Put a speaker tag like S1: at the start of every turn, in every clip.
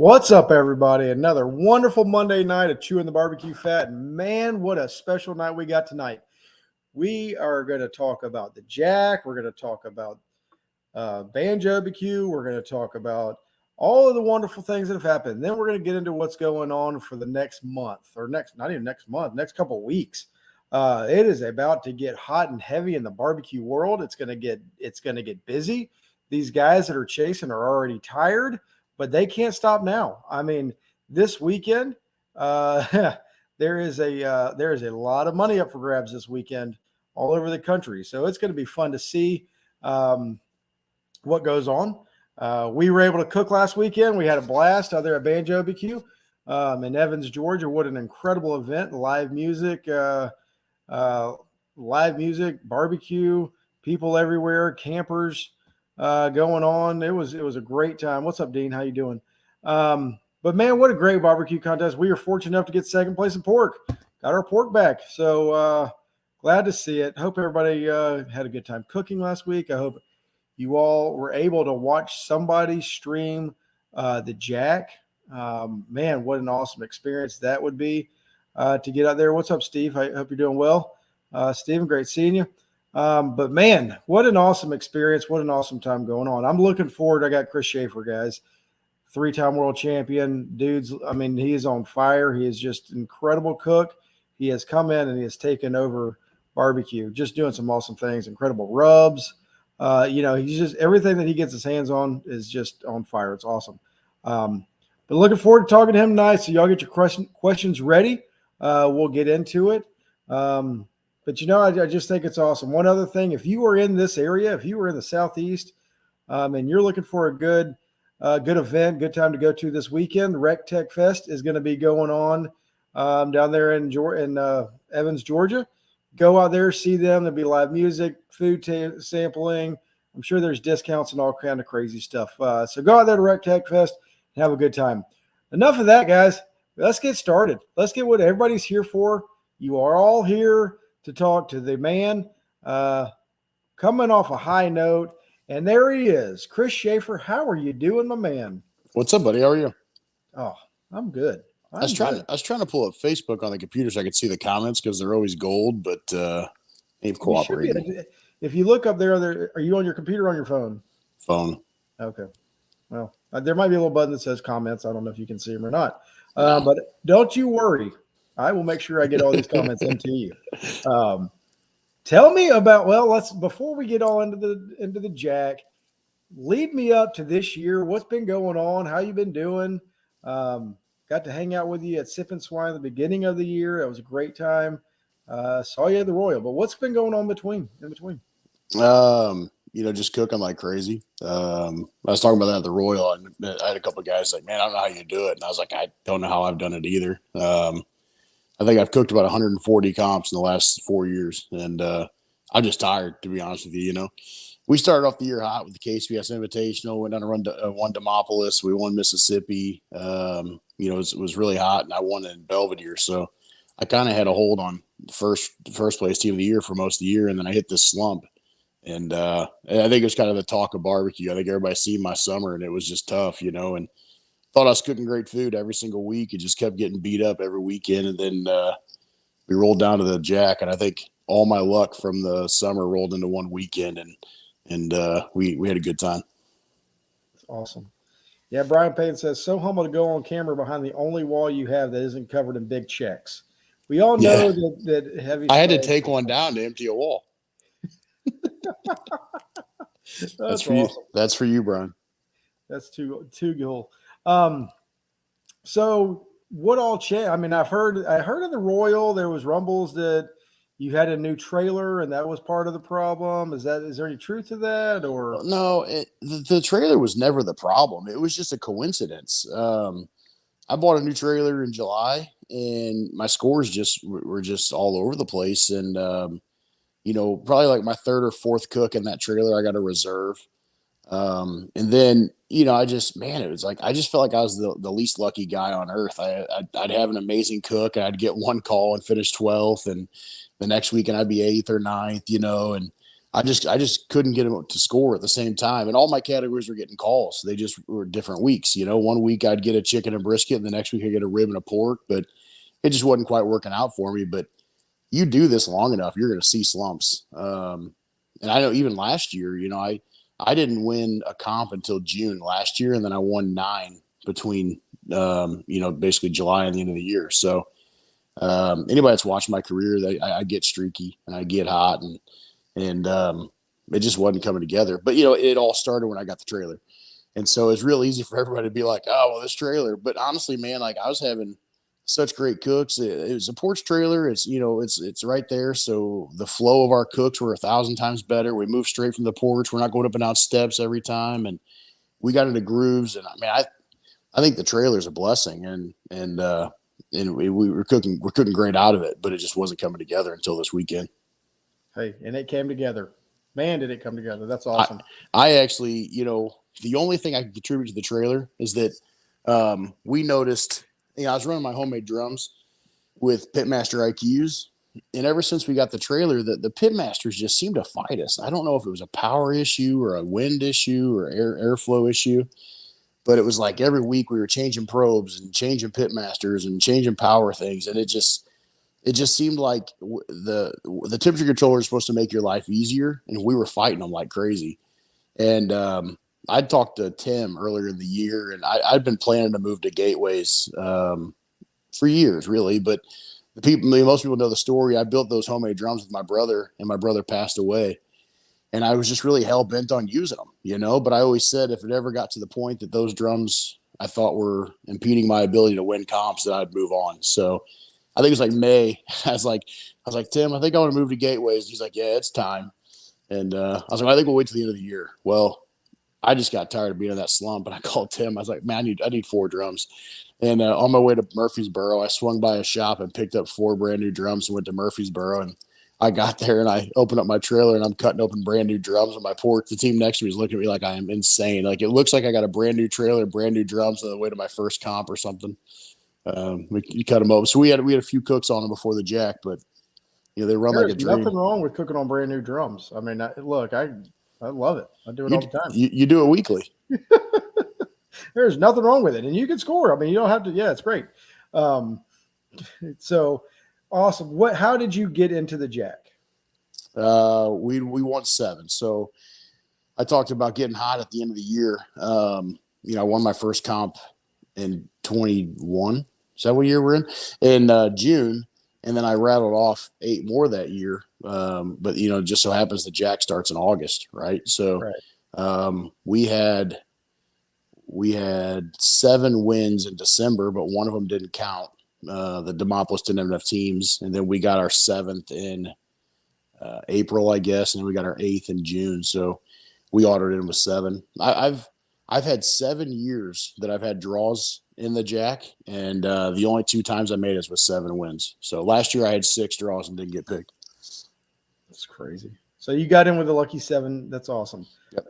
S1: What's up, everybody? Another wonderful Monday night of Chewin The BBQ Fat. Man, what a special night we got tonight. We are going to talk about the Jack. We're going to talk about Banjo BBQ. We're going to talk about all of the wonderful things that have happened. Then we're going to get into what's going on for the next month, or not even next month, next couple of weeks. It is about to get hot and heavy in the barbecue world. It's going to get busy. These guys that are chasing are already tired, but they can't stop now. I mean, this weekend, there is a lot of money up for grabs this weekend all over the country. So it's going to be fun to see what goes on. We were able to cook last weekend. We had a blast out there at Banjo BBQ in Evans, Georgia. What an incredible event! Live music, barbecue, people everywhere, campers going on. It was a great time. What's up, Dean? How you doing? But man, what a great barbecue contest. We were fortunate enough to get second place in pork. Got our pork back. So glad to see it. Hope everybody had a good time cooking last week. I hope you all were able to watch somebody stream the Jack. Man, what an awesome experience that would be to get out there. What's up, Steve? I hope you're doing well. Steven, great seeing you. But man, what an awesome experience. What an awesome time going on. I'm looking forward. I got Chris Shafer, guys, 3-time world champion. Dudes, I mean, he is on fire. He is just an incredible cook. He has come in and he has taken over barbecue, just doing some awesome things, incredible rubs. He's just, everything that he gets his hands on is just on fire. It's awesome. But looking forward to talking to him tonight. So y'all get your questions ready. We'll get into it. But, I just think it's awesome. One other thing, if you are in this area, if you are in the Southeast and you're looking for a good event, good time to go to this weekend, Rec Tech Fest is going to be going on down there in Evans, Georgia. Go out there, see them. There'll be live music, food sampling. I'm sure there's discounts and all kind of crazy stuff. So go out there to Rec Tech Fest and have a good time. Enough of that, guys. Let's get started. Let's get what everybody's here for. You are all here to talk to the man coming off a high note. And there he is, Chris Shafer. How are you doing, my man?
S2: What's up, buddy? How are you?
S1: Oh, I'm good.
S2: I was trying to pull up Facebook on the computer so I could see the comments because they're always gold, but ain't cooperating.
S1: If you look up there, are you on your computer or on your phone?
S2: Phone.
S1: Okay. Well, there might be a little button that says comments. I don't know if you can see them or not. But don't you worry. I will make sure I get all these comments into you. Tell me about, before we get all into the Jack, lead me up to this year. What's been going on? How you been doing? Got to hang out with you at Sip and Swine at the beginning of the year. That was a great time. Saw you at the Royal, but what's been going on in between?
S2: Just cooking like crazy. I was talking about that at the Royal. I had a couple of guys like, man, I don't know how you do it. And I was like, I don't know how I've done it either. I think I've cooked about 140 comps in the last 4 years, and I'm just tired, to be honest with you. We started off the year hot with the KCBS Invitational, went down to won Demopolis, we won Mississippi. It was really hot, and I won in Belvedere, so I kind of had a hold on first place team of the year for most of the year, and then I hit this slump, and I think it was kind of the talk of barbecue. I think everybody seen my summer, and it was just tough, and thought I was cooking great food every single week. It just kept getting beat up every weekend. And then we rolled down to the Jack. And I think all my luck from the summer rolled into one weekend. And we had a good time.
S1: That's awesome. Yeah, Brian Payne says, so humble to go on camera behind the only wall you have that isn't covered in big checks. We all know that heavy.
S2: I had to take one down to empty a wall. That's for awesome. That's for you, Brian.
S1: That's too cool. So what all changed? I mean, I heard in the Royal there was rumbles that you had a new trailer and that was part of the problem. Is there any truth to that, or
S2: no? The trailer was never the problem. It was just a coincidence. I bought a new trailer in July, and my scores were just all over the place. And probably like my third or fourth cook in that trailer, I got a reserve. And then, it was like, I just felt like I was the least lucky guy on earth. I'd have an amazing cook and I'd get one call and finish 12th. And the next weekend I'd be 8th or 9th, and I just couldn't get them to score at the same time, and all my categories were getting calls. They just were different weeks. One week I'd get a chicken and brisket, and the next week I get a rib and a pork, but it just wasn't quite working out for me. But you do this long enough, you're going to see slumps. And I know even last year, I didn't win a comp until June last year, and then I won 9 between basically July and the end of the year. So anybody that's watched my career, I get streaky and I get hot, and it just wasn't coming together. But it all started when I got the trailer, and so it's real easy for everybody to be like, "Oh, well, this trailer." But honestly, man, like I was having such great cooks. It was a porch trailer. It's right there, so the flow of our cooks were 1,000 times better. We moved straight from the porch. We're not going up and down steps every time, and we got into grooves. And I mean, I think the trailer's a blessing, and we're cooking great out of it, but it just wasn't coming together until this weekend.
S1: Hey, and it came together. Man, did it come together. That's awesome.
S2: I actually, the only thing I can contribute to the trailer is that we noticed, I was running my homemade drums with Pitmaster IQs, and ever since we got the trailer, the Pitmasters just seemed to fight us. I don't know if it was a power issue or a wind issue or airflow issue, but it was like every week we were changing probes and changing Pitmasters and changing power things, and it just seemed like the temperature controller is supposed to make your life easier, and we were fighting them like crazy. And I'd talked to Tim earlier in the year, and I'd been planning to move to Gateways for years, really. But most people know the story. I built those homemade drums with my brother, and my brother passed away. And I was just really hell bent on using them, But I always said if it ever got to the point that those drums I thought were impeding my ability to win comps, that I'd move on. So I think it was like May. I was like, Tim, I think I want to move to Gateways. He's like, yeah, it's time. And I was like, I think we'll wait till the end of the year. Well, I just got tired of being in that slump, and I called Tim. I was like, man, I need 4 drums. And on my way to Murfreesboro, I swung by a shop and picked up 4 brand new drums and went to Murfreesboro. And I got there and I opened up my trailer and I'm cutting open brand new drums on my porch. The team next to me is looking at me like I am insane. Like it looks like I got a brand new trailer, brand new drums on the way to my first comp or something. We cut them open. So we had a few cooks on them before the jack, but they run like a dream.
S1: Nothing wrong with cooking on brand new drums. I mean, look, I love it. I do it all the time.
S2: You do it weekly.
S1: There's nothing wrong with it, and you can score. I mean, you don't have to. Yeah, it's great. So awesome. How did you get into the jack?
S2: We won 7. So I talked about getting hot at the end of the year. I won my first comp in 21. Is that what year we're in June? And then I rattled off 8 more that year. But just so happens the jack starts in August, right? So right. We had 7 wins in December, but one of them didn't count. The Demopolis didn't have enough teams, and then we got our 7th in April, I guess, and then we got our 8th in June. So we ordered in with 7. I've had 7 years that I've had draws in the jack, and the only 2 times I made it was 7 wins. So last year I had 6 draws and didn't get picked.
S1: That's crazy. So you got in with a lucky 7. That's awesome.
S2: Yep.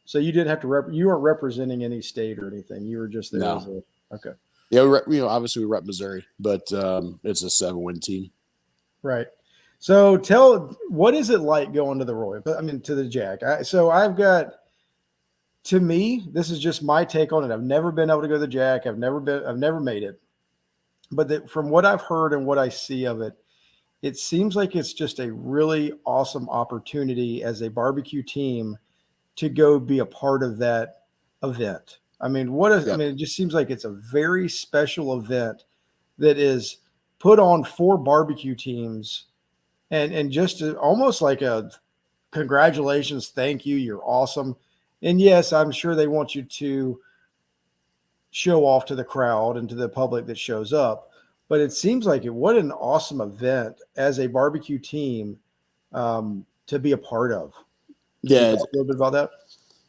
S1: So you didn't have to you weren't representing any state or anything. You were just there.
S2: No.
S1: Okay.
S2: Yeah, obviously we rep Missouri, but it's a 7-win team.
S1: Right. So what is it like going to the Roy? I mean, to the jack. To me, this is just my take on it. I've never been able to go to the jack. I've never made it. But from what I've heard and what I see of it, it seems like it's just a really awesome opportunity as a barbecue team to go be a part of that event. I mean, it just seems like it's a very special event that is put on for barbecue teams and just almost like a congratulations, thank you, you're awesome. And yes, I'm sure they want you to show off to the crowd and to the public that shows up. But it seems like what an awesome event as a barbecue team to be a part of.
S2: Yeah.
S1: Talk a little bit about that.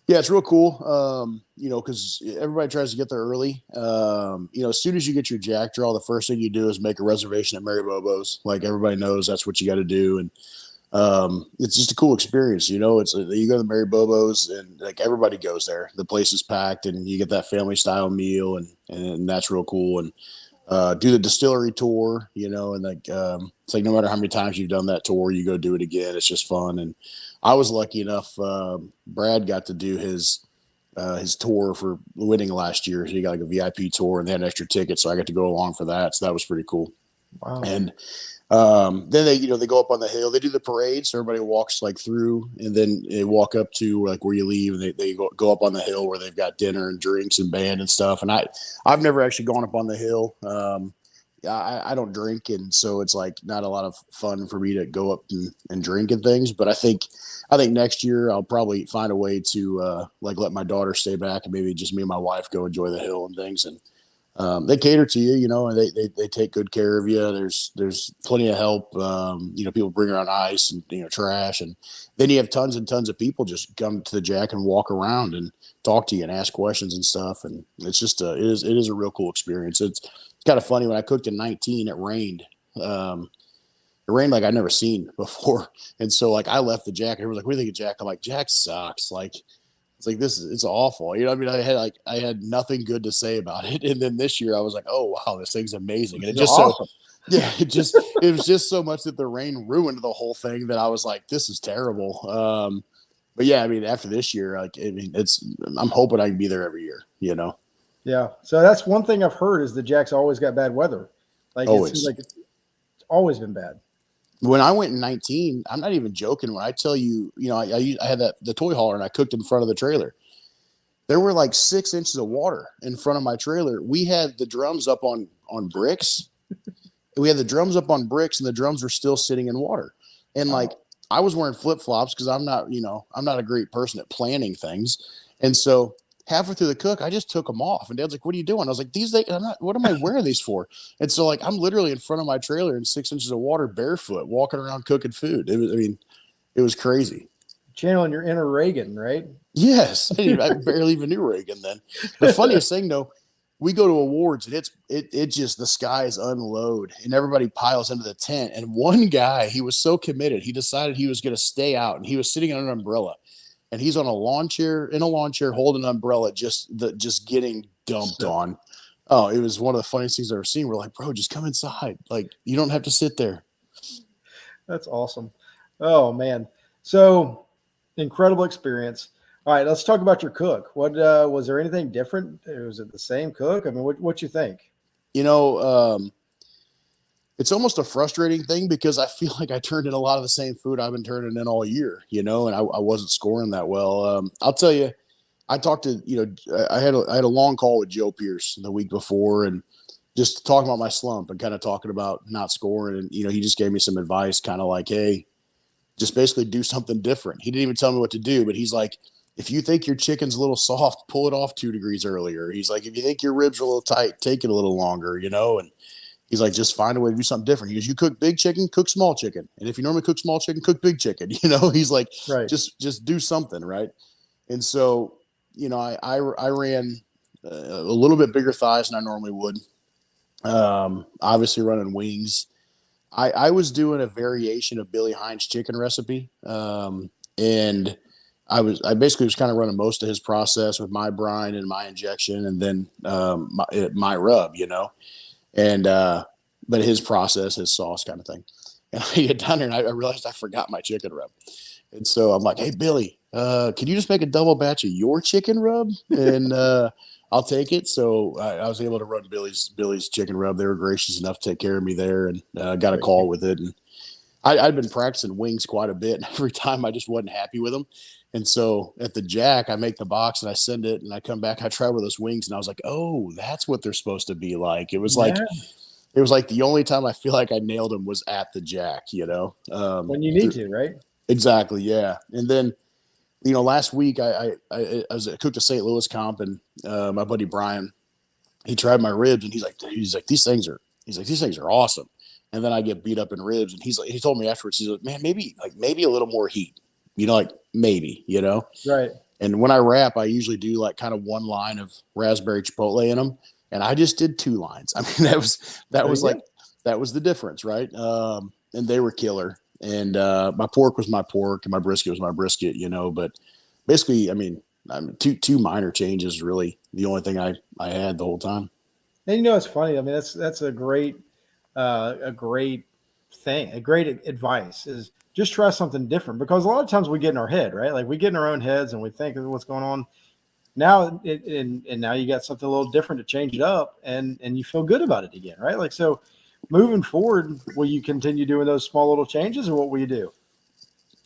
S2: Yeah, it's real cool. Because everybody tries to get there early. As soon as you get your jack draw, the first thing you do is make a reservation at Mary Bobo's. Like everybody knows that's what you got to do. And it's just a cool experience. You go to the Mary Bobo's and like everybody goes there. The place is packed and you get that family style meal and that's real cool. And do the distillery tour, and like it's like no matter how many times you've done that tour, you go do it again. It's just fun. And I was lucky enough. Brad got to do his tour for winning last year. He got like a VIP tour, and they had an extra ticket, so I got to go along for that. So that was pretty cool.
S1: Wow.
S2: And then they go up on the hill. They do the parade, so everybody walks like through, and then they walk up to like where you leave, and they go up on the hill where they've got dinner and drinks and band and stuff. And I've never actually gone up on the hill. I don't drink, and so it's like not a lot of fun for me to go up and drink and things. But I think next year I'll probably find a way to like let my daughter stay back and maybe just me and my wife go enjoy the hill and things. And they cater to you, and they take good care of you. There's plenty of help. People bring around ice and trash, and then you have tons and tons of people just come to the Jack and walk around and talk to you and ask questions and stuff. And it's just it is a real cool experience. It's kind of funny. When I cooked in 19, it rained. It rained like I'd never seen before, and so like I left the Jack. And everyone's like, "What do you think of Jack?" I'm like, "Jack sucks." Like it's like it's awful. I mean, I had nothing good to say about it. And then this year I was like, oh wow, this thing's amazing. And it just
S1: Awesome.
S2: it was just so much that the rain ruined the whole thing that I was like, this is terrible. But yeah, I mean, after this year, like I mean, I'm hoping I can be there every year.
S1: Yeah. So that's one thing I've heard is the Jack's always got bad weather. Like it seems like it's always been bad.
S2: When I went in 19, I'm not even joking. When I tell you, I had the toy hauler and I cooked in front of the trailer. There were like 6 inches of water in front of my trailer. We had the drums up on bricks. We had the drums up on bricks, and the drums were still sitting in water. And like I was wearing flip flops because I'm not a great person at planning things. And so halfway through the cook, I just took them off. And Dad's like, "What are you doing?" I was like, what am I wearing these for?" And so like I'm literally in front of my trailer in 6 inches of water, barefoot, walking around cooking food. It was crazy.
S1: Channeling your inner Reagan, right?
S2: Yes, I barely even knew Reagan then. The funniest thing though, we go to awards and it just the skies unload and everybody piles into the tent. And one guy, he was so committed, he decided he was going to stay out, and he was sitting on an umbrella, and he's on a lawn chair holding an umbrella, just getting dumped on. Oh, it was one of the funniest things I've ever seen. We're like, bro, just come inside. Like you don't have to sit there.
S1: That's awesome. Oh man. So incredible experience. All right, let's talk about your cook. What was there anything different? Was it the same cook? I mean, what you think?
S2: It's almost a frustrating thing because I feel like I turned in a lot of the same food I've been turning in all year, and I wasn't scoring that well. I'll tell you, I talked to, I had a long call with Joe Pierce the week before, and just talking about my slump and kind of talking about not scoring. And, he just gave me some advice, kind of like, hey, just basically do something different. He didn't even tell me what to do, but he's like, if you think your chicken's a little soft, pull it off 2 degrees earlier. He's like, if you think your ribs are a little tight, take it a little longer, and he's like, just find a way to do something different. He goes, you cook big chicken, cook small chicken. And if you normally cook small chicken, cook big chicken. He's like,
S1: Right.
S2: just do something. Right. And so, I ran a little bit bigger thighs than I normally would. Obviously running wings. I was doing a variation of Billy Hines chicken recipe. And I basically was kind of running most of his process with my brine and my injection, and then my rub, and but his process, his sauce kind of thing. And I get down there and I realized I forgot my chicken rub, and so I'm like, "Hey Billy, can you just make a double batch of your chicken rub, and I'll take it." So I was able to run Billy's chicken rub. They were gracious enough to take care of me there, and got a call with it. And I'd been practicing wings quite a bit, and every time I just wasn't happy with them. And so at the Jack, I make the box and I send it, and I come back, I try with those wings, and I was like, oh, that's what they're supposed to be like. It was like the only time I feel like I nailed them was at the Jack,
S1: when you need to, right?
S2: Exactly. Yeah. And then, last week I cooked a St. Louis comp, and my buddy Brian, he tried my ribs, and he's like, these things are awesome. And then I get beat up in ribs, and he told me afterwards, he's like, man, maybe a little more heat, like maybe,
S1: Right.
S2: And when I wrap, I usually do like kind of one line of raspberry chipotle in them, and I just did 2 lines. I mean, that was the difference, right? And they were killer. And my pork was my pork, and my brisket was my brisket, But basically, I mean, two minor changes really the only thing I had the whole time.
S1: And it's funny. I mean, that's a great thing, a great advice is just try something different, because a lot of times we get in our head, right? Like we get in our own heads and we think of what's going on. Now and now you got something a little different to change it up, and you feel good about it again, right? Like, so moving forward, will you continue doing those small little changes, or what will you do?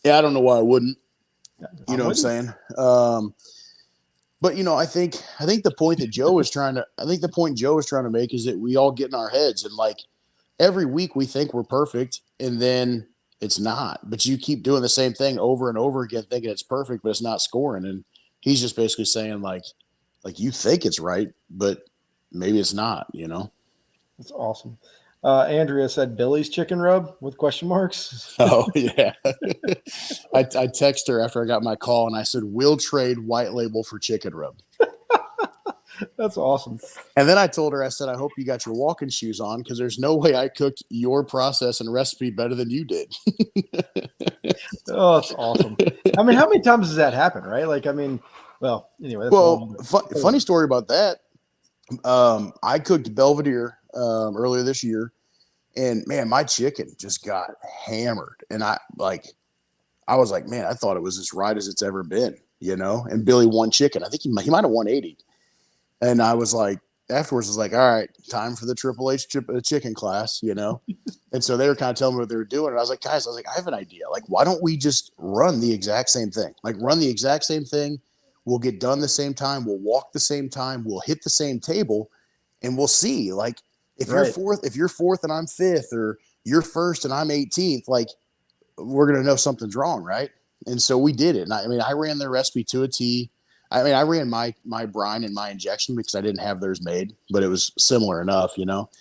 S2: Yeah, I don't know why I wouldn't. You
S1: I'm
S2: know what I'm
S1: with you.
S2: saying? But I think the point that Joe was trying to make is that we all get in our heads, and like every week we think we're perfect, and then it's not. But you keep doing the same thing over and over again, thinking it's perfect, but it's not scoring. And he's just basically saying like you think it's right, but maybe it's not.
S1: That's awesome. Andrea said Billy's chicken rub with question marks.
S2: Oh yeah. I text her after I got my call and I said, we'll trade white label for chicken rub.
S1: That's awesome.
S2: And then I told her, I said, I hope you got your walking shoes on, because there's no way I cooked your process and recipe better than you did.
S1: Oh, that's awesome. I mean, how many times does that happen, right? Like, I mean, well, anyway, that's
S2: Well, funny story about that. I cooked Belvedere earlier this year, and man, my chicken just got hammered. And I was like, man, I thought it was as right as it's ever been, And Billy won chicken. I think he might have won 80. And I was like, afterwards, I was like, all right, time for the Triple H chicken class, And so they were kind of telling me what they were doing. And I was like, guys, I have an idea. Like, why don't we just run the exact same thing? Like, run the exact same thing. We'll get done the same time. We'll walk the same time. We'll hit the same table, and we'll see. Like, if you're fourth and I'm fifth, or you're first and I'm 18th, like, we're going to know something's wrong, right? And so we did it. And I ran their recipe to a T. I ran my brine and my injection because I didn't have theirs made, but it was similar enough,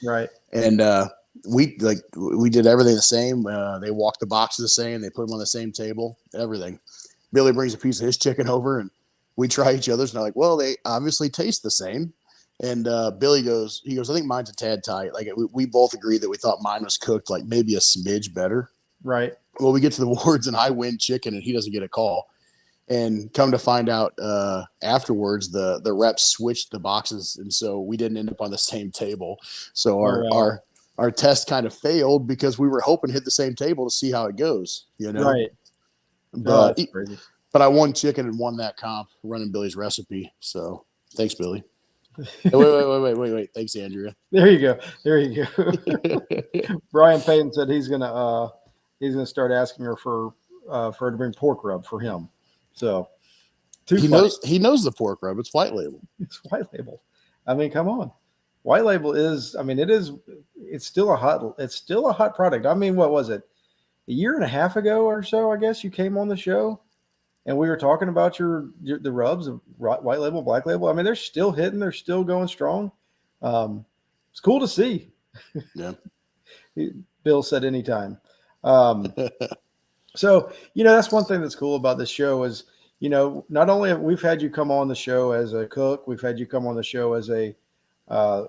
S1: Right.
S2: And we did everything the same. They walked the boxes the same. They put them on the same table, everything. Billy brings a piece of his chicken over, and we try each other's, and I'm like, well, they obviously taste the same. And Billy goes, I think mine's a tad tight. Like, we both agreed that we thought mine was cooked like maybe a smidge better.
S1: Right.
S2: Well, we get to the wards, and I win chicken, and he doesn't get a call. And come to find out afterwards, the reps switched the boxes, and so we didn't end up on the same table. So our test kind of failed because we were hoping to hit the same table to see how it goes,
S1: Right.
S2: But
S1: that's crazy.
S2: But I won chicken and won that comp running Billy's recipe. So thanks, Billy. Wait. Thanks, Andrea.
S1: There you go. Brian Payton said he's gonna start asking her for her to bring pork rub for him. So
S2: he knows the pork rub. It's white label.
S1: It's white label. I mean, come on. White label is. I mean, it's still a hot product. I mean, what was it? A year and a half ago or so, I guess you came on the show, and we were talking about the rubs of white label, black label. I mean, they're still hitting. They're still going strong. It's cool to see.
S2: Yeah.
S1: Bill said anytime. So, that's one thing that's cool about this show is, not only have we've had you come on the show as a cook, we've had you come on the show as a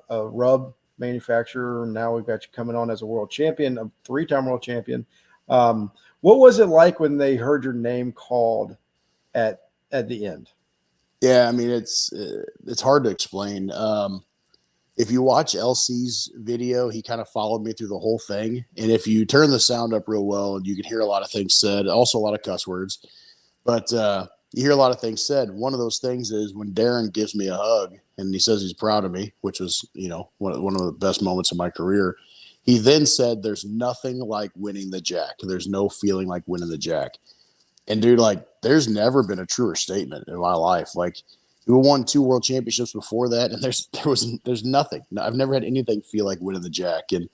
S1: rub manufacturer. And now we've got you coming on as a world champion, a 3-time world champion. What was it like when they heard your name called at the end?
S2: Yeah, I mean, it's hard to explain. If you watch LC's video, he kind of followed me through the whole thing. And if you turn the sound up real well, you can hear a lot of things said, also a lot of cuss words. But you hear a lot of things said. One of those things is when Darren gives me a hug and he says he's proud of me, which was, one of the best moments of my career. He then said, there's nothing like winning the Jack. There's no feeling like winning the Jack. And dude, like, there's never been a truer statement in my life. Like, we won 2 world championships before that, and there's nothing. I've never had anything feel like winning the Jack. And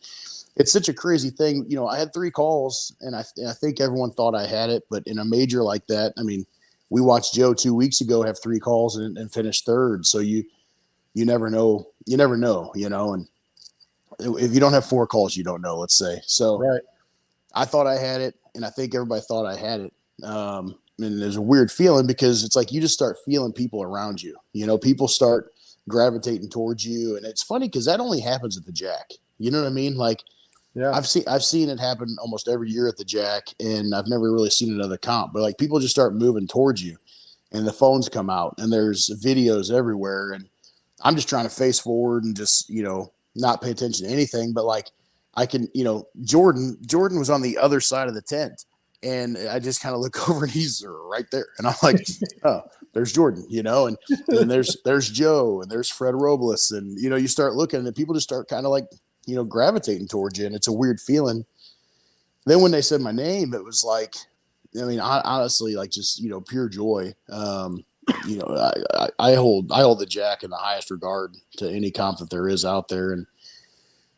S2: it's such a crazy thing. I had 3 calls, and I think everyone thought I had it. But in a major like that, I mean, we watched Joe 2 weeks ago have 3 calls and finish third. So you never know. You never know, And if you don't have 4 calls, you don't know, let's say. So
S1: Right.
S2: I thought I had it, and I think everybody thought I had it. And there's a weird feeling because it's like you just start feeling people around you. People start gravitating towards you, and it's funny because that only happens at the Jack. You know what I mean? Like,
S1: Yeah.
S2: I've seen it happen almost every year at the Jack, and I've never really seen it at the comp. But like, people just start moving towards you, and the phones come out, and there's videos everywhere, and I'm just trying to face forward and just not pay attention to anything. But like, I can Jordan was on the other side of the tent. And I just kind of look over and he's right there. And I'm like, oh, there's Jordan, and then there's Joe and there's Fred Robles. And, you start looking and people just start kind of like, gravitating towards you. And it's a weird feeling. Then when they said my name, it was like, I mean, honestly, like just, pure joy. I hold the Jack in the highest regard to any comp that there is out there. And,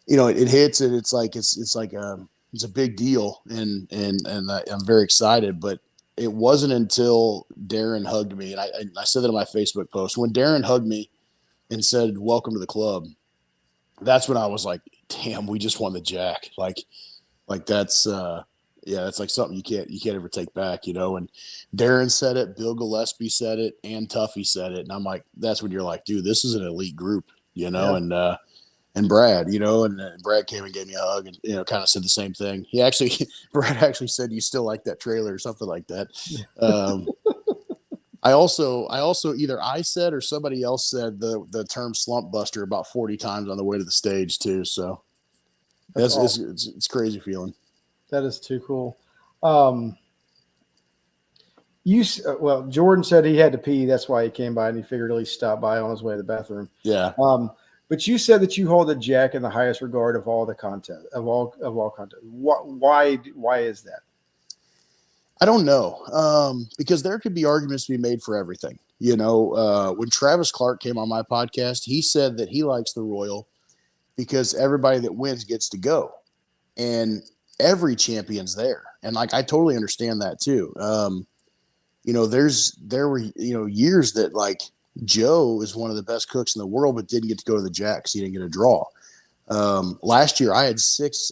S2: it hits and it's like it's a big deal, and I'm very excited. But it wasn't until Darren hugged me, and I said that in my Facebook post. When Darren hugged me and said, "Welcome to the club," that's when I was like, "Damn, we just won the Jack!" Like that's that's like something you can't ever take back, And Darren said it, Bill Gillespie said it, and Tuffy said it, and I'm like, that's when you're like, dude, this is an elite group,
S1: Yeah.
S2: and Brad, and Brad came and gave me a hug and, kind of said the same thing. Brad actually said, you still like that trailer or something like that. I also either I said or somebody else said the term slump buster about 40 times on the way to the stage too. So
S1: That's awesome.
S2: it's crazy feeling.
S1: That is too cool. Well, Jordan said he had to pee. That's why he came by, and he figured at least stop by on his way to the bathroom.
S2: Yeah.
S1: But you said that you hold the Jack in the highest regard of all the content of all content. Why is that?
S2: I don't know, because there could be arguments to be made for everything. When Travis Clark came on my podcast, he said that he likes the Royal because everybody that wins gets to go, and every champion's there. And like I totally understand that too. There were years that like Joe is one of the best cooks in the world, but didn't get to go to the Jack because he didn't get a draw. Last year I had six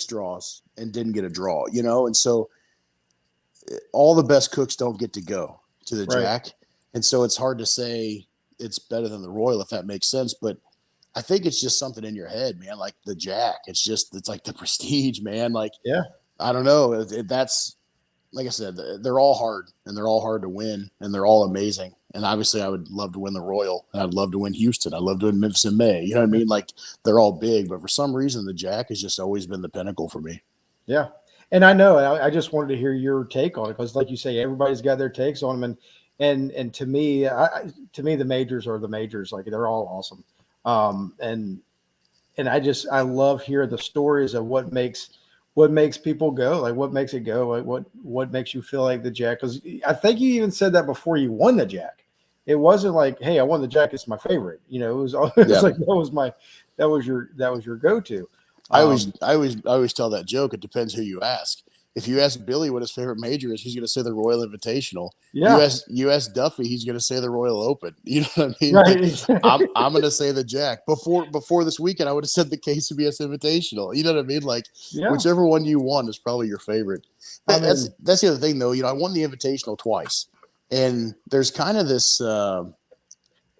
S2: draws and didn't get a draw, and so all the best cooks don't get to go to the
S1: Right.
S2: Jack. And so it's hard to say it's better than the Royal, if that makes sense. But I think it's just something in your head, man. Like the Jack, it's like the prestige, man. Like,
S1: Yeah.
S2: I don't know. That's, like I said, they're all hard and they're all hard to win and they're all amazing. And obviously I would love to win the Royal and I'd love to win Houston. I'd love to win Memphis in May. You know what I mean? Like they're all big, but for some reason the Jack has just always been the pinnacle for me.
S1: Yeah. And I know, I just wanted to hear your take on it because, like you say, everybody's got their takes on them, and to me, the majors are the majors. Like they're all awesome, and I love hearing the stories of what makes people go, like what makes it go, like what makes you feel like the Jack. Because I think you even said that before you won the Jack. It wasn't like, hey, I won the Jack, it's my favorite. It was like that was your go-to.
S2: I always tell that joke. It depends who you ask. If you ask Billy what his favorite major is, he's going to say the Royal Invitational.
S1: Yeah.
S2: You ask Duffy, he's going to say the Royal Open. You know what I mean?
S1: Right.
S2: Like, I'm going to say the Jack. Before this weekend, I would have said the KCBS Invitational. You know what I mean? Like, whichever one you won is probably your favorite. That's the other thing, though. I won the Invitational twice, and there's kind of this.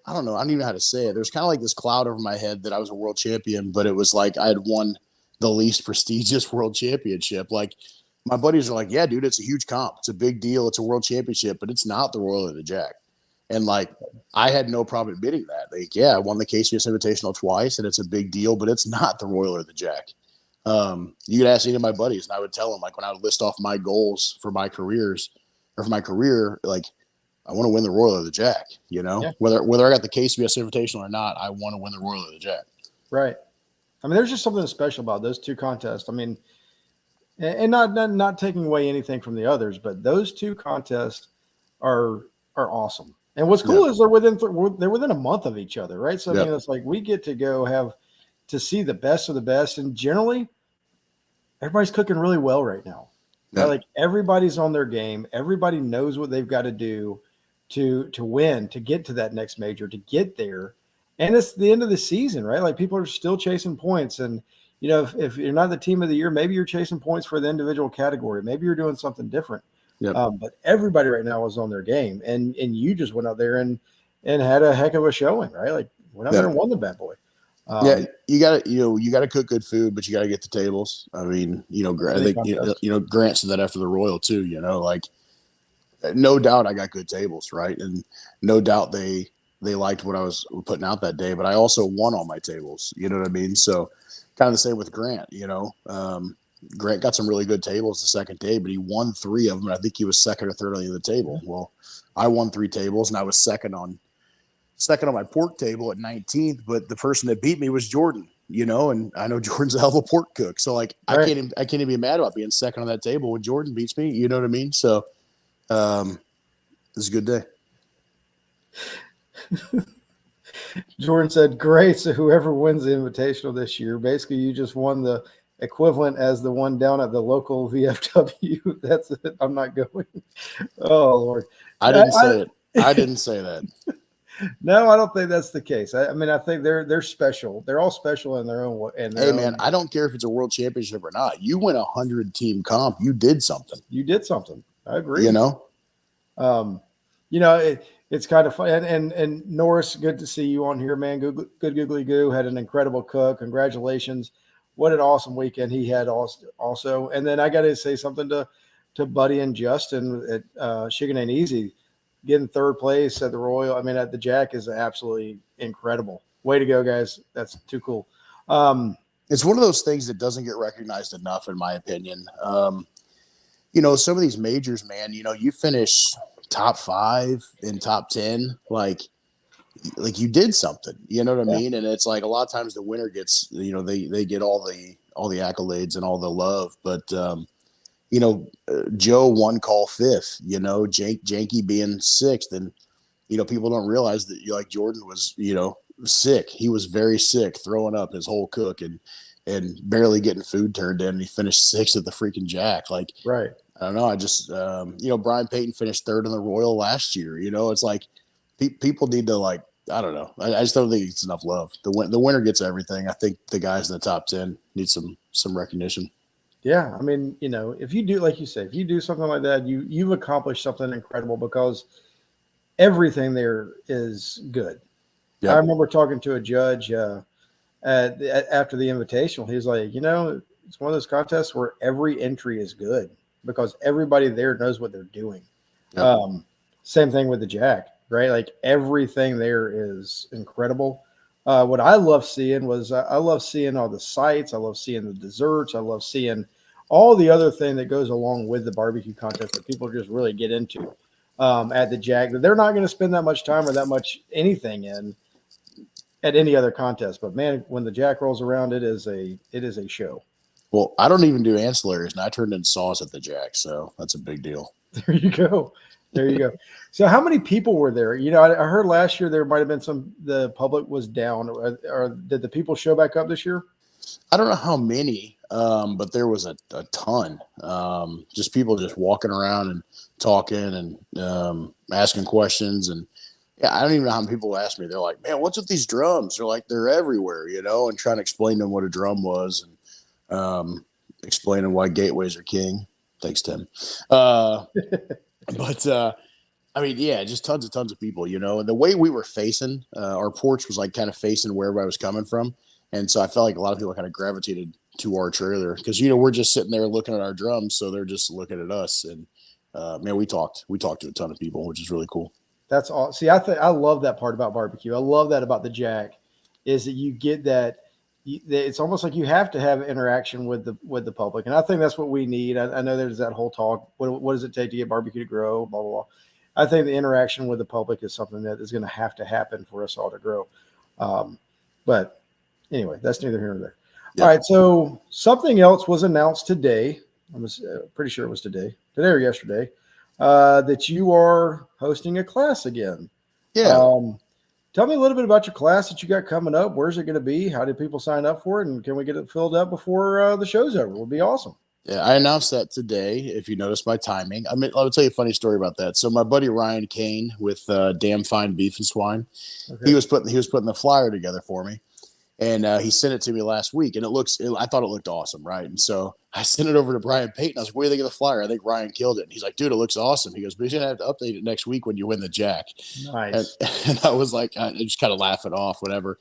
S2: I don't know. I don't even know how to say it. There's kind of like this cloud over my head that I was a world champion, but it was like I had won the least prestigious world championship. Like my buddies are like, yeah, dude, it's a huge comp. It's a big deal. It's a world championship, but it's not the Royal or the Jack. And like, I had no problem admitting that. Like, yeah, I won the KCS Invitational twice and it's a big deal, but it's not the Royal or the Jack. You could ask any of my buddies and I would tell them, like, when I would list off my goals for my careers or for my career, like, I want to win the Royal or the Jack, whether I got the KCBS Invitational or not, I want to win the Royal or the Jack.
S1: Right. I mean, there's just something special about those two contests. I mean, and not taking away anything from the others, but those two contests are awesome. And what's cool is they're within a month of each other, right? So I mean, it's like we get to go have to see the best of the best, and generally, everybody's cooking really well right now. Right? Like everybody's on their game. Everybody knows what they've got to do to win, to get to that next major, to get there. And it's the end of the season, right? Like people are still chasing points. And, if you're not the team of the year, maybe you're chasing points for the individual category. Maybe you're doing something different. But everybody right now is on their game. And you just went out there and had a heck of a showing, right? Like went out there and won the bad boy.
S2: You got to cook good food, but you got to get the tables. I mean, I think, Grant said that after the Royal too, like no doubt I got good tables, right? And no doubt they liked what I was putting out that day, but I also won all my tables. You know what I mean? So kind of the same with Grant, Grant got some really good tables the second day, but he won 3 of them. And I think he was second or third on the other table. Well, I won 3 tables, and I was second on my pork table at 19th. But the person that beat me was Jordan, and I know Jordan's a hell of a pork cook. So like,
S1: Right.
S2: I can't even be mad about being second on that table when Jordan beats me. You know what I mean? So, it's a good day.
S1: Jordan said, "Great. So whoever wins the invitational this year, basically you just won the equivalent as the one down at the local VFW. That's it. I'm not going." Oh Lord.
S2: I didn't say it. I didn't say that.
S1: No, I don't think that's the case. I mean, I think they're special. They're all special in their own way.
S2: Hey man, I don't care if it's a world championship or not. You win 100-team comp, you did something.
S1: You did something. I agree. It's kind of fun. And Norris, good to see you on here, man. Good Googly Goo had an incredible cook. Congratulations. What an awesome weekend he had also. And then I got to say something to Buddy and Justin at Chicken Ain't Easy. Getting third place at the Royal, at the Jack is absolutely incredible. Way to go, guys. That's too cool.
S2: It's one of those things that doesn't get recognized enough, in my opinion. Some of these majors, man, you finish top 5 and top 10, like you did something, you know what I mean? And it's like a lot of times the winner gets, they get all the accolades and all the love, but Joe one call 5th, Janky being 6th, and people don't realize that Jordan was sick. He was very sick, throwing up his whole cook and barely getting food turned in. And he finished 6th at the freaking Jack. Like,
S1: right.
S2: I don't know. I just, Brian Payton finished 3rd in the Royal last year. It's like people need to I don't know. I just don't think it's enough love. The winner gets everything. I think the guys in the top 10 need some recognition.
S1: Yeah. If you do, like you say, if you do something like that, you've accomplished something incredible because everything there is good. Yep. I remember talking to a judge after the invitational. He was like, it's one of those contests where every entry is good because everybody there knows what they're doing. Yep. Same thing with the Jack, right? Like everything there is incredible. What I love seeing was I love seeing all the sights. I love seeing the desserts. I love seeing all the other thing that goes along with the barbecue contest that people just really get into at the Jack that they're not going to spend that much time or that much anything in at any other contest. But man, when the Jack rolls around, it is a show.
S2: Well, I don't even do ancillaries, and I turned in sauce at the Jack, so that's a big deal.
S1: There you go. There you go. So how many people were there? I heard last year there might have been the public was down, or did the people show back up this year?
S2: I don't know how many, but there was a ton. Just people just walking around and talking and asking questions. And yeah, I don't even know how many people ask me. They're like, man, what's with these drums? They're like, they're everywhere, and trying to explain to them what a drum was and explaining why gateways are king. Thanks, Tim. But just tons of people, and the way we were facing, our porch was like kind of facing where everybody was coming from. And so I felt like a lot of people kind of gravitated to our trailer because, we're just sitting there looking at our drums. So they're just looking at us. And man, we talked to a ton of people, which is really cool.
S1: That's all. See, I love that part about barbecue. I love that about the Jack is that you get that. It's almost like you have to have interaction with the public. And I think that's what we need. I know there's that whole talk. What does it take to get barbecue to grow? Blah, blah, blah. I think the interaction with the public is something that is going to happen for us all to grow. But anyway, that's neither here nor there. Yep. All right. So something else was announced today. I was pretty sure it was today or yesterday, that you are hosting a class again.
S2: Yeah.
S1: Tell me a little bit about your class that you got coming up. Where's it going to be? How do people sign up for it? And can we get it filled up before the show's over? It would be awesome.
S2: Yeah, I announced that today. If you notice my timing, I'll tell you a funny story about that. So my buddy Ryan Kane with Damn Fine Beef and Swine, okay. he was putting the flyer together for me, and he sent it to me last week. And I thought it looked awesome, right? And so I sent it over to Brian Payton. I was like, "What do you think of the flyer?" I think Ryan killed it. And he's like, "Dude, it looks awesome." He goes, "But you're gonna have to update it next week when you win the Jack."
S1: Nice.
S2: And I was like, I just kind of laugh it off, whatever.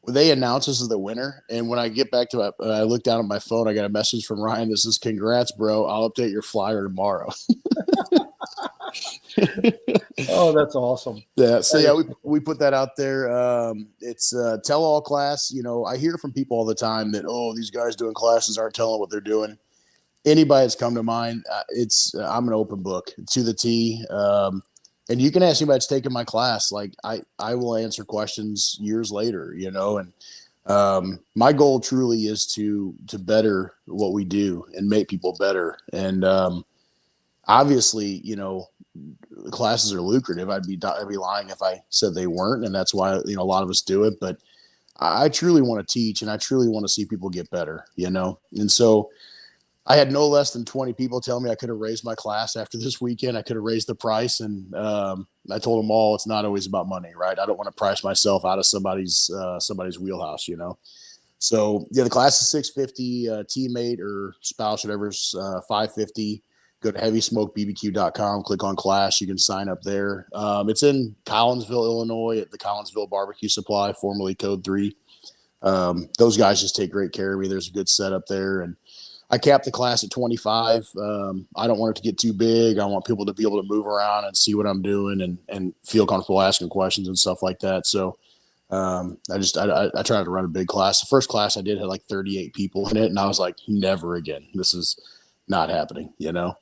S2: They announced us as the winner, and when I get back to it, I look down at my phone. I got a message from Ryan. This is, "Congrats, bro. I'll update your flyer tomorrow."
S1: Oh, that's awesome.
S2: Yeah. So
S1: That
S2: yeah,
S1: is
S2: we put that out there. It's a tell all class. You know, I hear from people all the time that, oh, these guys doing classes aren't telling what they're doing. Anybody that's come to mind, I'm an open book to the T. And you can ask anybody that's taking my class. Like I will answer questions years later, you know, and my goal truly is to better what we do and make people better. And obviously, you know, classes are lucrative. I'd be lying if I said they weren't, and that's why, you know, a lot of us do it. But I truly want to teach, and I truly want to see people get better, you know. And so I had no less than 20 people tell me I could have raised my class after this weekend. I could have raised the price, and I told them all it's not always about money, right? I don't want to price myself out of somebody's wheelhouse, you know. So yeah, the class is $650. Teammate or spouse, whatever's $550. Go to heavysmokebbq.com, click on class. You can sign up there. It's in Collinsville, Illinois, at the Collinsville Barbecue Supply, formerly Code 3. Those guys just take great care of me. There's a good setup there, and I capped the class at 25. I don't want it to get too big. I want people to be able to move around and see what I'm doing and feel comfortable asking questions and stuff like that. So I tried to run a big class. The first class I did had like 38 people in it, and I was like, never again. This is not happening, you know.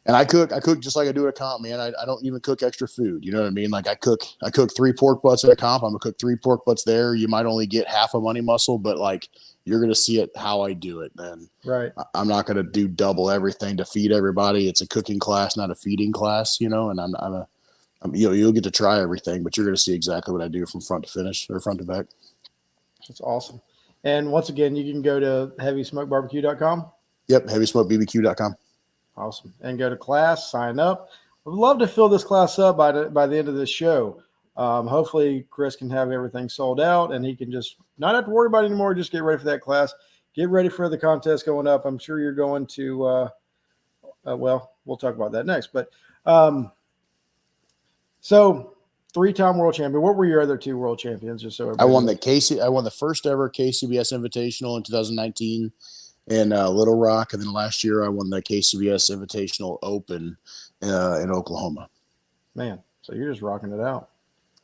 S2: And I cook just like I do at a comp, man. I don't even cook extra food. You know what I mean? Like I cook 3 pork butts at a comp. I'm gonna cook 3 pork butts there. You might only get half a money muscle, but like you're gonna see it how I do it. And
S1: right.
S2: I'm not gonna do double everything to feed everybody. It's a cooking class, not a feeding class, you know. And you'll get to try everything, but you're gonna see exactly what I do from front to finish or front to back.
S1: That's awesome. And once again, you can go to heavysmokebbq.com.
S2: Yep, heavysmokebbq.com.
S1: Awesome. And go to class, sign up. I'd love to fill this class up by the end of this show. Hopefully Chris can have everything sold out and he can just not have to worry about it anymore. Just get ready for that class. Get ready for the contest going up. I'm sure you're going to, well, we'll talk about that next. But so 3-time world champion. What were your other 2 world champions? Just so
S2: I won the first ever KCBS Invitational in 2019. In Little Rock, and then last year I won the KCBS Invitational Open in Oklahoma.
S1: Man, so you're just rocking it out.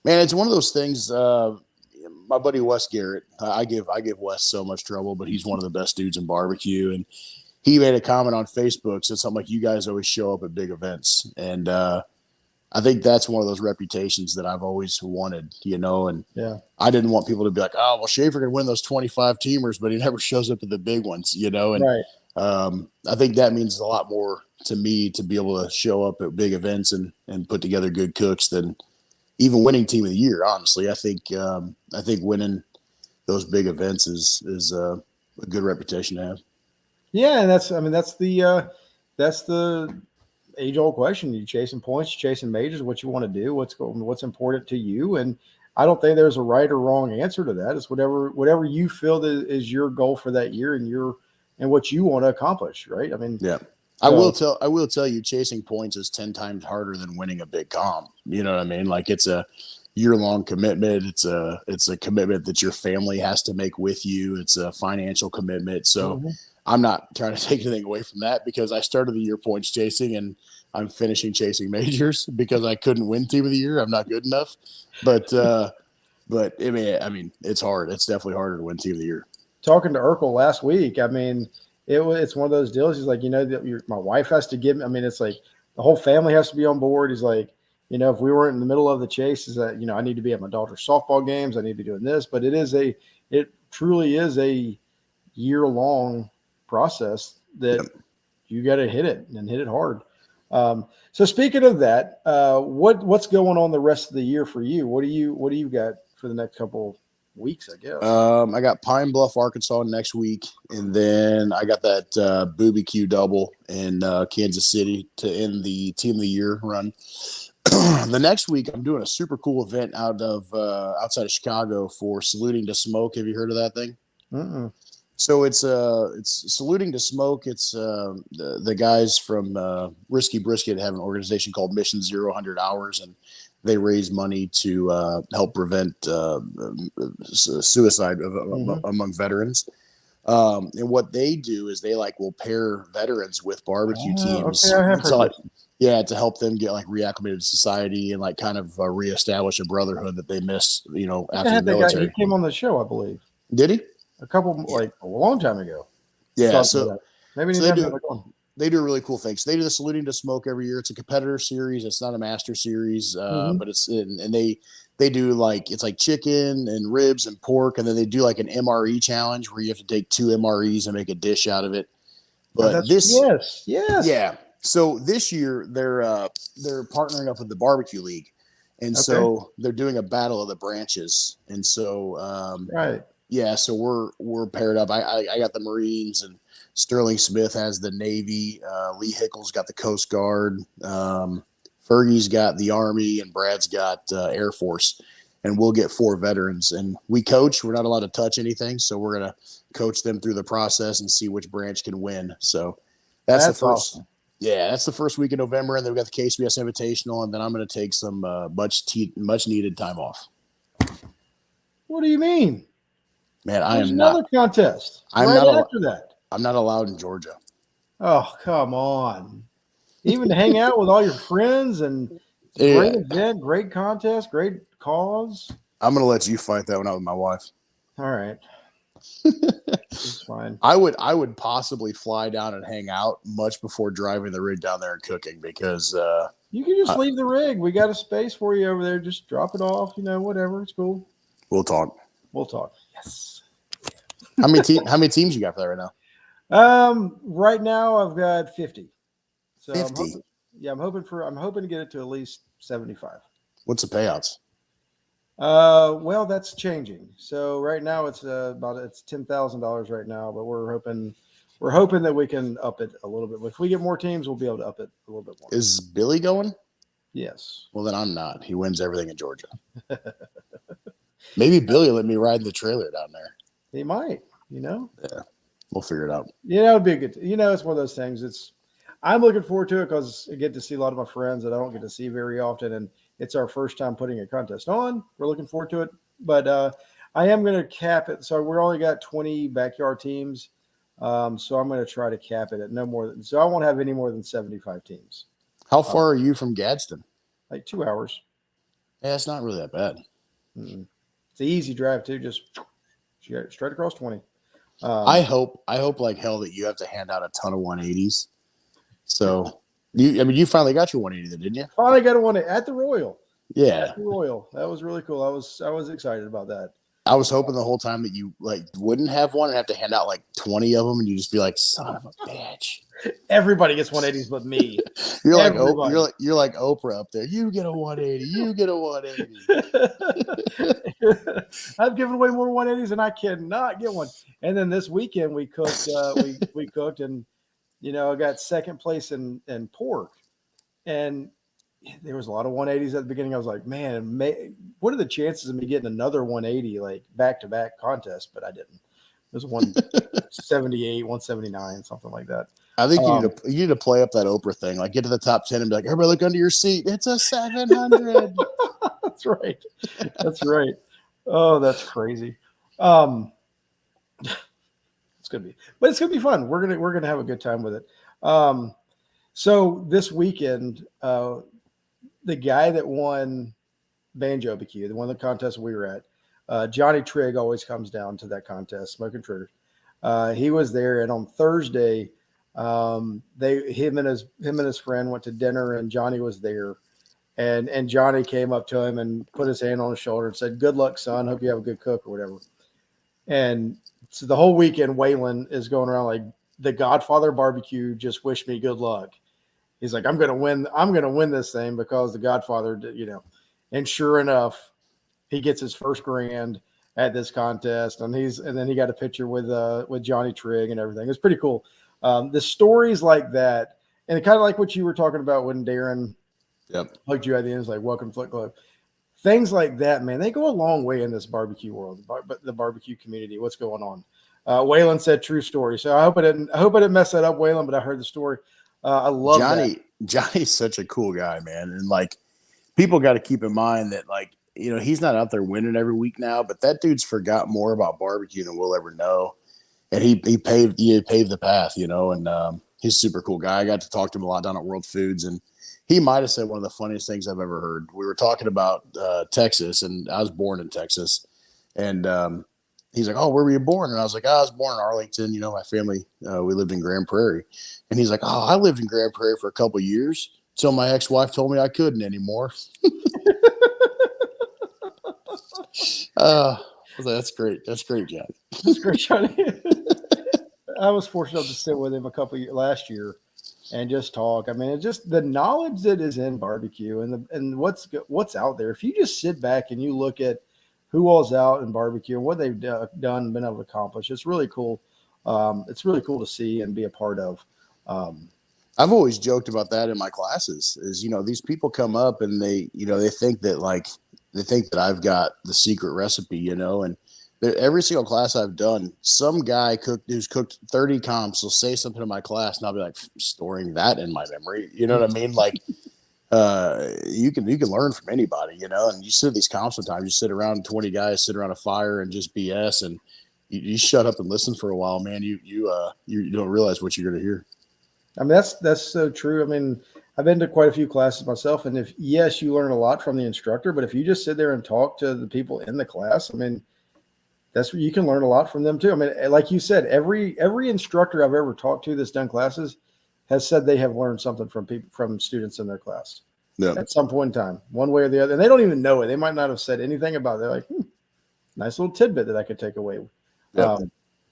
S2: Man, it's one of those things. My buddy Wes Garrett, I give Wes so much trouble, but he's one of the best dudes in barbecue. And he made a comment on Facebook, said something like, "You guys always show up at big events," and I think that's one of those reputations that I've always wanted, you know, and
S1: yeah,
S2: I didn't want people to be like, oh, well, Shafer can win those 25 teamers, but he never shows up at the big ones, you know, and
S1: right.
S2: I think that means a lot more to me to be able to show up at big events and put together good cooks than even winning team of the year. Honestly, I think winning those big events is a good reputation to have.
S1: Yeah, and that's the age-old question. You chasing points, chasing majors, what you want to do, what's important to you. And I don't think there's a right or wrong answer to that. It's whatever you feel that is your goal for that year and what you want to accomplish, right? I mean,
S2: yeah. I will tell you, chasing points is 10 times harder than winning a big comp. You know what I mean? Like it's a year-long commitment. It's a commitment that your family has to make with you. It's a financial commitment. So I'm not trying to take anything away from that because I started the year points chasing and I'm finishing chasing majors because I couldn't win team of the year. I'm not good enough, but I mean, it's hard. It's definitely harder to win team of the year.
S1: Talking to Urkel last week, I mean, it's one of those deals. He's like, you know, my wife has to give me. I mean, it's like the whole family has to be on board. He's like, you know, if we weren't in the middle of the chase, is that, you know, I need to be at my daughter's softball games. I need to be doing this, but it truly is a year-long process that you got to hit it and hit it hard. So speaking of that, what's going on the rest of the year for you? What do you got for the next couple weeks, I guess?
S2: I got Pine Bluff, Arkansas next week, and then I got that BBQ double in Kansas City to end the team of the year run. The next week, I'm doing a super cool event outside of Chicago for Saluting to Smoke. Have you heard of that thing?
S1: Mm-mm.
S2: So it's Saluting to Smoke. It's the guys from Risky Brisket have an organization called Mission 0 Hours, and they raise money to help prevent suicide among veterans. And what they do is they like will pair veterans with barbecue
S1: Okay,
S2: teams
S1: I have
S2: to
S1: heard
S2: like,
S1: this.
S2: yeah, to help them get like reacclimated to society and like kind of reestablish a brotherhood that they missed,
S1: I think I
S2: after the
S1: had that guy. He
S2: military.
S1: came on the show, I believe,
S2: Did he?
S1: a couple
S2: Yeah.
S1: like a long time ago. To
S2: Yeah.
S1: talk about
S2: So,
S1: that. Maybe
S2: so
S1: need to
S2: they
S1: have
S2: do,
S1: another one.
S2: they do a really cool thing. So they do the Saluting to Smoke every year. It's a competitor series. It's not a master series,
S1: Mm-hmm.
S2: but and they do like it's like chicken and ribs and pork, and then they do like an MRE challenge where you have to take 2 MREs and make a dish out of it.
S1: Oh,
S2: But
S1: that's
S2: this,
S1: yes.
S2: yeah. So this year they're partnering up with the barbecue league, and
S1: Okay,
S2: so they're doing a battle of the branches, and so
S1: right.
S2: yeah, so we're paired up. I got the Marines, and Sterling Smith has the Navy. Lee Hickle's got the Coast Guard. Fergie's got the Army, and Brad's got Air Force. And we'll get 4 veterans. And we coach. We're not allowed to touch anything, so we're gonna coach them through the process and see which branch can win. So that's the
S1: That's
S2: first.
S1: awesome.
S2: Yeah, that's the first week in November, and then we got the KCBS Invitational, and then I'm going to take some much needed time off.
S1: What do you mean?
S2: Man, I
S1: There's
S2: am not.
S1: another contest
S2: I'm
S1: right
S2: not.
S1: after that.
S2: I'm not allowed in Georgia.
S1: Oh, come on. Even to hang out with all your friends, and it's a great
S2: Yeah,
S1: event, great contest, great cause.
S2: I'm going to let you fight that one out with my wife.
S1: All right. It's fine.
S2: I would possibly fly down and hang out much before driving the rig down there and cooking because
S1: You can just leave the rig. We got a space for you over there. Just drop it off, whatever. It's cool.
S2: we'll talk.
S1: We'll talk. Yes.
S2: How many teams you got for that right now?
S1: Right now I've got 50. So
S2: 50.
S1: I'm hoping to get it to at least 75.
S2: What's the payouts?
S1: Well, that's changing. So right now it's it's $10,000 right now, but we're hoping that we can up it a little bit. If we get more teams, we'll be able to up it a little bit more.
S2: Is Billy going?
S1: Yes.
S2: Well, then I'm not. He wins everything in Georgia. Maybe Billy let me ride in the trailer down there.
S1: He might,
S2: Yeah, we'll figure it out.
S1: it'd be a good. It's one of those things. I'm looking forward to it because I get to see a lot of my friends that I don't get to see very often, and it's our first time putting a contest on. We're looking forward to it, but I am going to cap it. So we're only got 20 backyard teams, so I'm going to try to cap it at no more than. So I won't have any more than 75 teams.
S2: How far are you from Gadsden?
S1: Like 2 hours.
S2: Yeah, it's not really that bad.
S1: Mm-mm. It's an easy drive too. Just straight across 20.
S2: I hope like hell that you have to hand out a ton of 180s. So you finally got your 180 then, didn't you?
S1: Finally got a one at the Royal.
S2: Yeah.
S1: At the Royal. That was really cool. I was excited about that.
S2: I was hoping the whole time that you like wouldn't have one and have to hand out like 20 of them, and you just be like, son of a bitch.
S1: Everybody gets 180s but me.
S2: You're like
S1: Everybody.
S2: you're like Oprah up there. You get a 180. You get a 180.
S1: I've given away more 180s and I cannot get one. And then this weekend we cooked. We cooked, and I got second place in pork, and there was a lot of 180s at the beginning. I was like, man, what are the chances of me getting another 180 like back to back contest? But I didn't. It was 178, 179, something like that.
S2: I think you need to play up that Oprah thing. Like get to the top 10 and be like, everybody look under your seat. It's a 700.
S1: That's right. That's right. Oh, that's crazy. It's gonna be fun. We're gonna have a good time with it. So this weekend, the guy that won Banjo BBQ, the one of the contests we were at, Johnny Trigg always comes down to that contest, Smoking Triggers. He was there, and on Thursday, him and his friend went to dinner, and Johnny was there, and Johnny came up to him and put his hand on his shoulder and said, "Good luck, son. Hope you have a good cook," or whatever. And so the whole weekend, Waylon is going around like, the Godfather barbecue just wished me good luck. He's like, I'm gonna win this thing because the Godfather did, And sure enough, he gets his first grand at this contest, and then he got a picture with Johnny Trigg and everything. It's pretty cool. The stories like that, and kind of like what you were talking about when Darren hugged you at the end, is like, welcome to Foot Club. Things like that, man, they go a long way in this barbecue world, but the barbecue community. What's going on? Waylon said true story. So I hope I didn't mess that up, Waylon, but I heard the story. I love
S2: Johnny.
S1: that.
S2: Johnny's such a cool guy, man. And like people got to keep in mind that like, he's not out there winning every week now, but that dude's forgot more about barbecue than we'll ever know. and he paved the path, and he's a super cool guy. I got to talk to him a lot down at World Foods, and he might have said one of the funniest things I've ever heard. We were talking about Texas, and I was born in Texas, and he's like, "Oh, where were you born?" And I was like, "Oh, I was born in Arlington. My family, we lived in Grand Prairie." And he's like, "Oh, I lived in Grand Prairie for a couple of years until my ex-wife told me I couldn't anymore." I was like, that's great. That's great, John.
S1: That's great, Johnny. I was fortunate enough to sit with him a couple of years last year and just talk. I mean, it's just the knowledge that is in barbecue and what's out there. If you just sit back and you look at who all's out in barbecue and what they've done and been able to accomplish, it's really cool. It's really cool to see and be a part of.
S2: I've always joked about that in my classes. Is these people come up and they think that I've got the secret recipe, and every single class I've done, some guy who's cooked 30 comps will say something in my class, and I'll be like, storing that in my memory. You know what I mean? Like, you can learn from anybody, and you sit at these comps sometimes, you sit around 20 guys, sit around a fire and just BS, and you shut up and listen for a while, man. You don't realize what you're going to hear.
S1: I mean, that's so true. I mean, I've been to quite a few classes myself, and yes, you learn a lot from the instructor, but if you just sit there and talk to the people in the class, I mean, that's where you can learn a lot from them too. I mean, like you said, every instructor I've ever talked to that's done classes has said they have learned something from students in their class at some point in time, one way or the other, and they don't even know it. They might not have said anything about it. They're like, nice little tidbit that I could take away.
S2: Yep.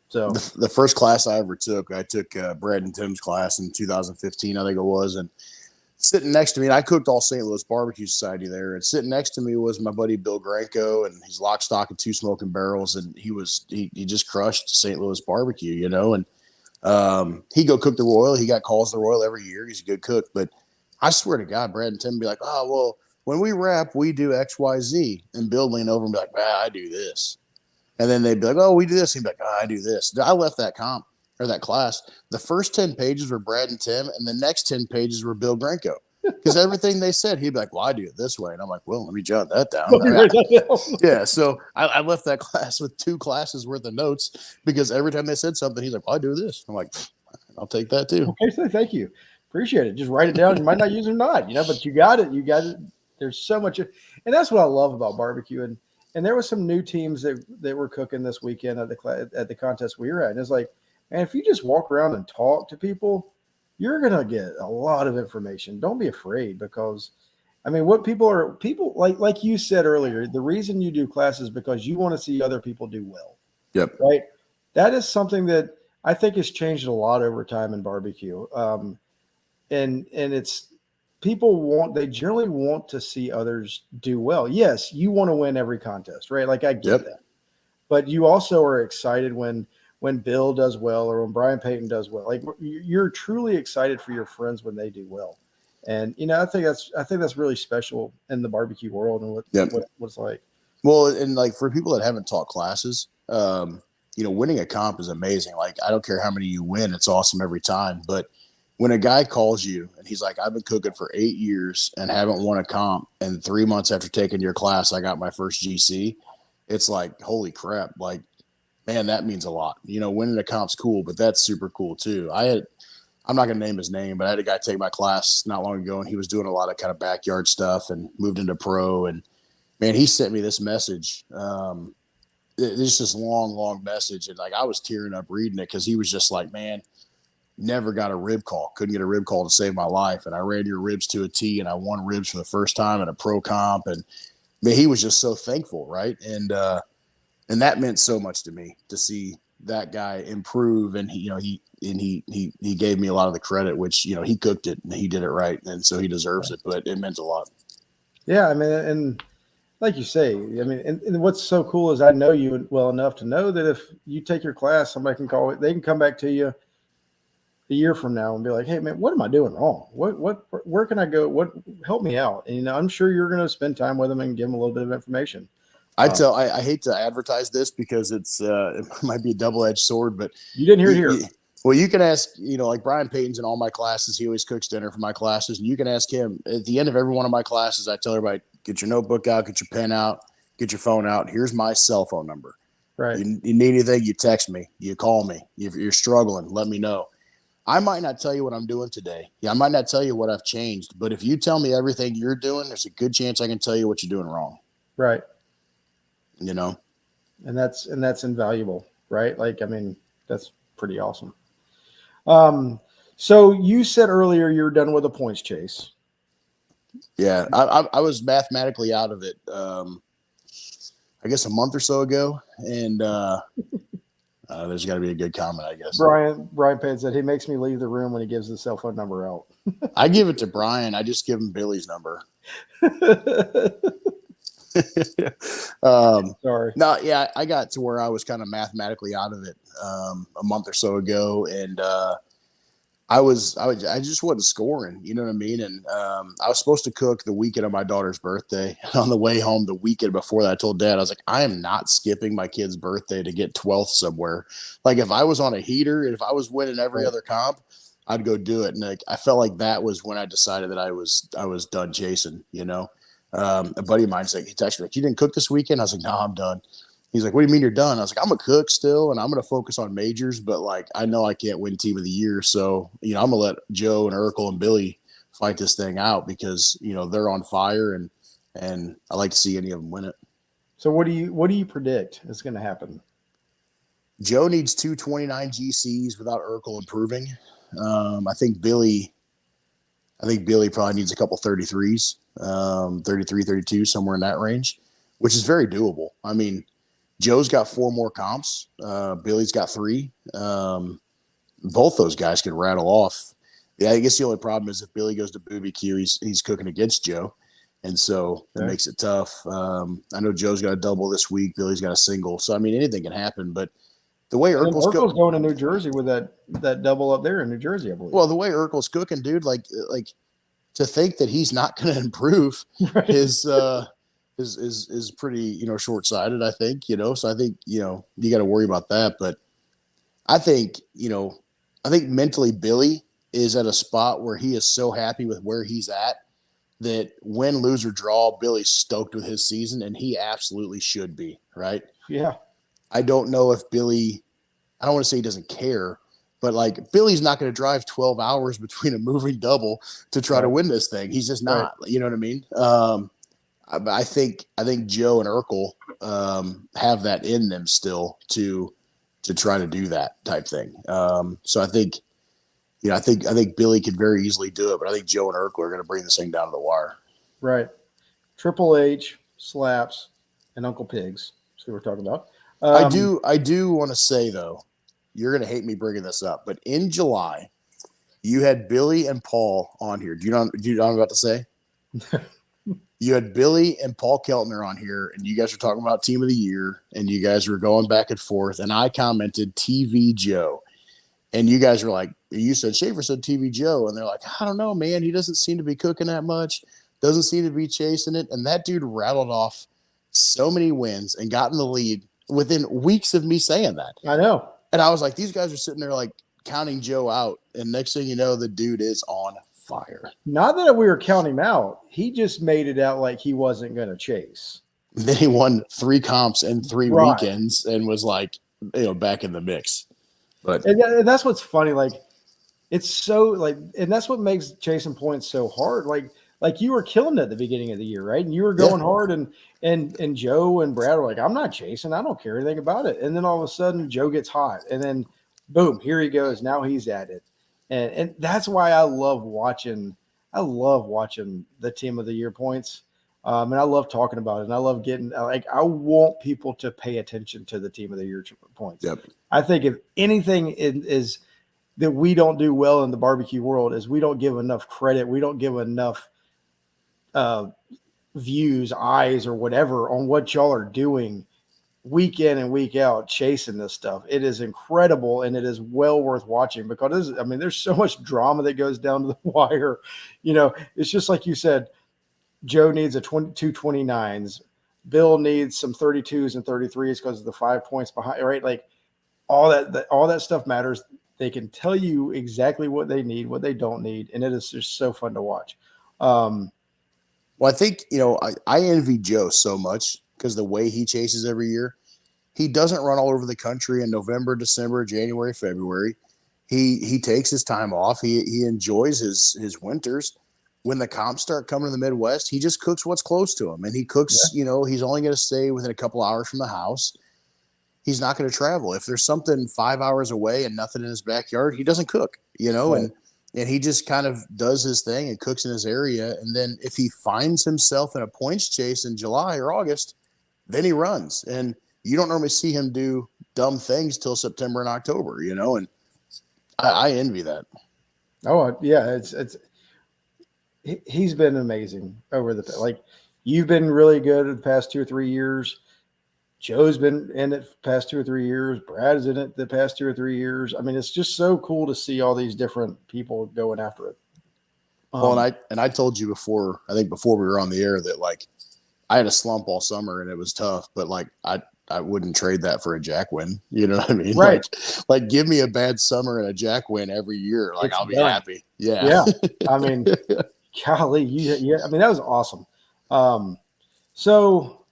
S1: So
S2: the first class I ever took, I took Brad and Tim's class in 2015, I think it was, and sitting next to me, and I cooked all St. Louis Barbecue Society there, and sitting next to me was my buddy Bill Granko, and he's lock, stock, and two smoking barrels, and he just crushed St. Louis barbecue, and he go cook the Royal. He got calls to the Royal every year. He's a good cook, but I swear to God, Brad and Tim be like, "Oh, well, when we wrap, we do X, Y, Z," and Bill lean over and be like, "I do this." And then they'd be like, "Oh, we do this." He'd be like, "Oh, I do this." I left that comp or that class. The first 10 pages were Brad and Tim, and the next 10 pages were Bill Granko. Because everything they said, he'd be like, "Well, I do it this way." And I'm like, "Well, let me jot that down." Yeah. So I left that class with 2 classes worth of notes because every time they said something, he's like, "Well, I do this." I'm like, "I'll take that too."
S1: Okay, so thank you. Appreciate it. Just write it down. You might not use it or not, but you got it. You got it. There's so much. And that's what I love about barbecue. And there were some new teams that were cooking this weekend at the contest we were at. And it's like, man, if you just walk around and talk to people, you're going to get a lot of information. Don't be afraid because, I mean, what people like you said earlier, the reason you do classes is because you want to see other people do well.
S2: Yep.
S1: Right. That is something that I think has changed a lot over time in barbecue. And it's they generally want to see others do well. Yes, you want to win every contest, right? Like I get that. But you also are excited when Bill does well or when Brian Payton does well. Like you're truly excited for your friends when they do well. And I think that's really special in the barbecue world and what it's like.
S2: Well, and like for people that haven't taught classes, winning a comp is amazing. Like I don't care how many you win, it's awesome every time. But when a guy calls you and he's like, "I've been cooking for 8 years and haven't won a comp, and 3 months after taking your class, I got my first GC," it's like, holy crap. Like, man, that means a lot. Winning a comp's cool, but that's super cool too. I'm not going to name his name, but I had a guy take my class not long ago, and he was doing a lot of kind of backyard stuff and moved into pro. And man, he sent me this message. It's this long message. And like, I was tearing up reading it because he was just like, "Man, never got a rib call. Couldn't get a rib call to save my life. And I ran your ribs to a T, and I won ribs for the first time at a pro comp." And man, he was just so thankful. Right. And that meant so much to me to see that guy improve. And he gave me a lot of the credit, which, he cooked it and he did it right. And so he deserves it, but it meant a lot.
S1: Yeah. I mean, and like you say, I mean, and what's so cool is I know you well enough to know that if you take your class, somebody can call it, they can come back to you a year from now and be like, "Hey man, what am I doing wrong? Where can I go? Help me out?" And I'm sure you're going to spend time with them and give them a little bit of information.
S2: I hate to advertise this because it might be a double-edged sword, but
S1: you didn't hear it here.
S2: Well, you can ask, like Brian Payton's in all my classes. He always cooks dinner for my classes, and you can ask him at the end of every one of my classes. I tell everybody, get your notebook out, get your pen out, get your phone out. Here's my cell phone number.
S1: Right.
S2: You need anything, you text me, you call me. If you're struggling, let me know. I might not tell you what I'm doing today. Yeah, I might not tell you what I've changed, but if you tell me everything you're doing, there's a good chance I can tell you what you're doing wrong.
S1: Right.
S2: You know?
S1: And that's invaluable, right? Like, I mean, that's pretty awesome. So you said earlier you're done with the points chase.
S2: Yeah, I was mathematically out of it. I guess a month or so ago, and there's got to be a good comment, I guess.
S1: Brian Payne said he makes me leave the room when he gives the cell phone number out.
S2: I give it to Brian. I just give him Billy's number.
S1: Sorry.
S2: No, yeah, I got to where I was kind of mathematically out of it a month or so ago, and I just wasn't scoring. You know what I mean? And I was supposed to cook the weekend of my daughter's birthday. On the way home, the weekend before that, I told Dad, I was like, I am not skipping my kid's birthday to get 12th somewhere. Like if I was on a heater and if I was winning every other comp, I'd go do it. And like, I felt like that was when I decided that I was done chasing. You know, a buddy of mine said, he texted me like, you didn't cook this weekend? I was like, no, I'm done. He's like, what do you mean you're done? I was like, I'm a cook still, and I'm going to focus on majors, but like, I know I can't win team of the year. So, you know, I'm going to let Joe and Urkel and Billy fight this thing out because, you know, they're on fire and I like to see any of them win it.
S1: So what do you predict is going to happen?
S2: Joe needs 229 GCs without Urkel improving. I think Billy probably needs a couple 33s, 33, 32, somewhere in that range, which is very doable. I mean, Joe's got 4 more comps. Billy's got 3. Both those guys can rattle off. Yeah, I guess the only problem is if Billy goes to BBQ, he's cooking against Joe, and so it makes it tough. I know Joe's got a double this week. Billy's got a single. So I mean, anything can happen. But the way Urkel's
S1: going to New Jersey with that double up there in New Jersey, I believe.
S2: Well, the way Urkel's cooking, dude, like to think that he's not going to improve
S1: right.
S2: is pretty, you know, short-sighted, I think, you know. So I think, you know, you got to worry about that. But I think, you know, mentally Billy is at a spot where he is so happy with where he's at that win, lose, or draw, Billy's stoked with his season, and he absolutely should be, right?
S1: Yeah.
S2: I don't know if Billy, I don't want to say he doesn't care, but like Billy's not going to drive 12 hours between a moving double to try to win this thing. He's just not, you know what I mean? I think Joe and Urkel have that in them still to try to do that type thing. So I think, you know, I think Billy could very easily do it, but I think Joe and Urkel are going to bring this thing down to the wire.
S1: Right. Triple H, Slaps, and Uncle Pigs. See what we're talking about.
S2: I do want to say though, you're going to hate me bringing this up, but in July, you had Billy and Paul on here. Do you know what I'm about to say? You had Billy and Paul Keltner on here, and you guys were talking about team of the year, and you guys were going back and forth, and I commented TV Joe. And you guys were like, you said Shafer said TV Joe, and they're like, I don't know, man. He doesn't seem to be cooking that much, doesn't seem to be chasing it. And that dude rattled off so many wins and got in the lead within weeks of me saying that.
S1: I know.
S2: And I was like, these guys are sitting there like counting Joe out. And next thing you know, the dude is on fire.
S1: Not that we were counting him out. He just made it out like he wasn't going to chase.
S2: And then he won 3 comps and 3 weekends and was like, you know, back in the mix. But
S1: and that's what's funny. Like, it's so like, and that's what makes chasing points so hard. Like you were killing it at the beginning of the year, right? And you were going hard, and Joe and Brad were like, I'm not chasing. I don't care anything about it. And then all of a sudden, Joe gets hot, and then boom, here he goes. Now he's at it, and that's why I love watching. I love watching the team of the year points, and I love talking about it. And I love getting like I want people to pay attention to the team of the year points.
S2: Yep.
S1: I think if anything is that we don't do well in the barbecue world is we don't give enough credit. We don't give enough views, eyes, or whatever on what y'all are doing week in and week out, chasing this stuff. It is incredible, and it is well worth watching because there's so much drama that goes down to the wire. You know, it's just like you said, Joe needs a 229s. Bill needs some 32s and 33s because of the 5 points behind, right? Like all that stuff matters. They can tell you exactly what they need, what they don't need, and it is just so fun to watch.
S2: Well, I think, you know, I envy Joe so much because the way he chases every year. he doesn't run all over the country in November, December, January, February. He takes his time off. He enjoys his winters. When the comps start coming to the Midwest, he just cooks what's close to him, and he cooks.
S1: Yeah.
S2: You know, he's only going to stay within a couple hours from the house. He's not going to travel. If there's something 5 hours away and nothing in his backyard, he doesn't cook. You know,
S1: Right.
S2: and he just kind of does his thing and cooks in his area. And then if he finds himself in a points chase in July or August, then he runs. And you don't normally see him do dumb things till September and October. You know, and I envy that.
S1: Oh yeah, he's been amazing over the like. You've been really good the past 2 or 3 years. Joe's been in it the past 2 or 3 years. Brad is in it the past 2 or 3 years. I mean, it's just so cool to see all these different people going after it.
S2: Well, and I told you before, I think before we were on the air, that like I had a slump all summer and it was tough, but like I wouldn't trade that for a Jack win. You know what I mean?
S1: Right.
S2: Like give me a bad summer and a Jack win every year. Like
S1: It's
S2: I'll be
S1: done.
S2: happy. Yeah.
S1: Yeah. I mean, golly, yeah. I mean, that was awesome. So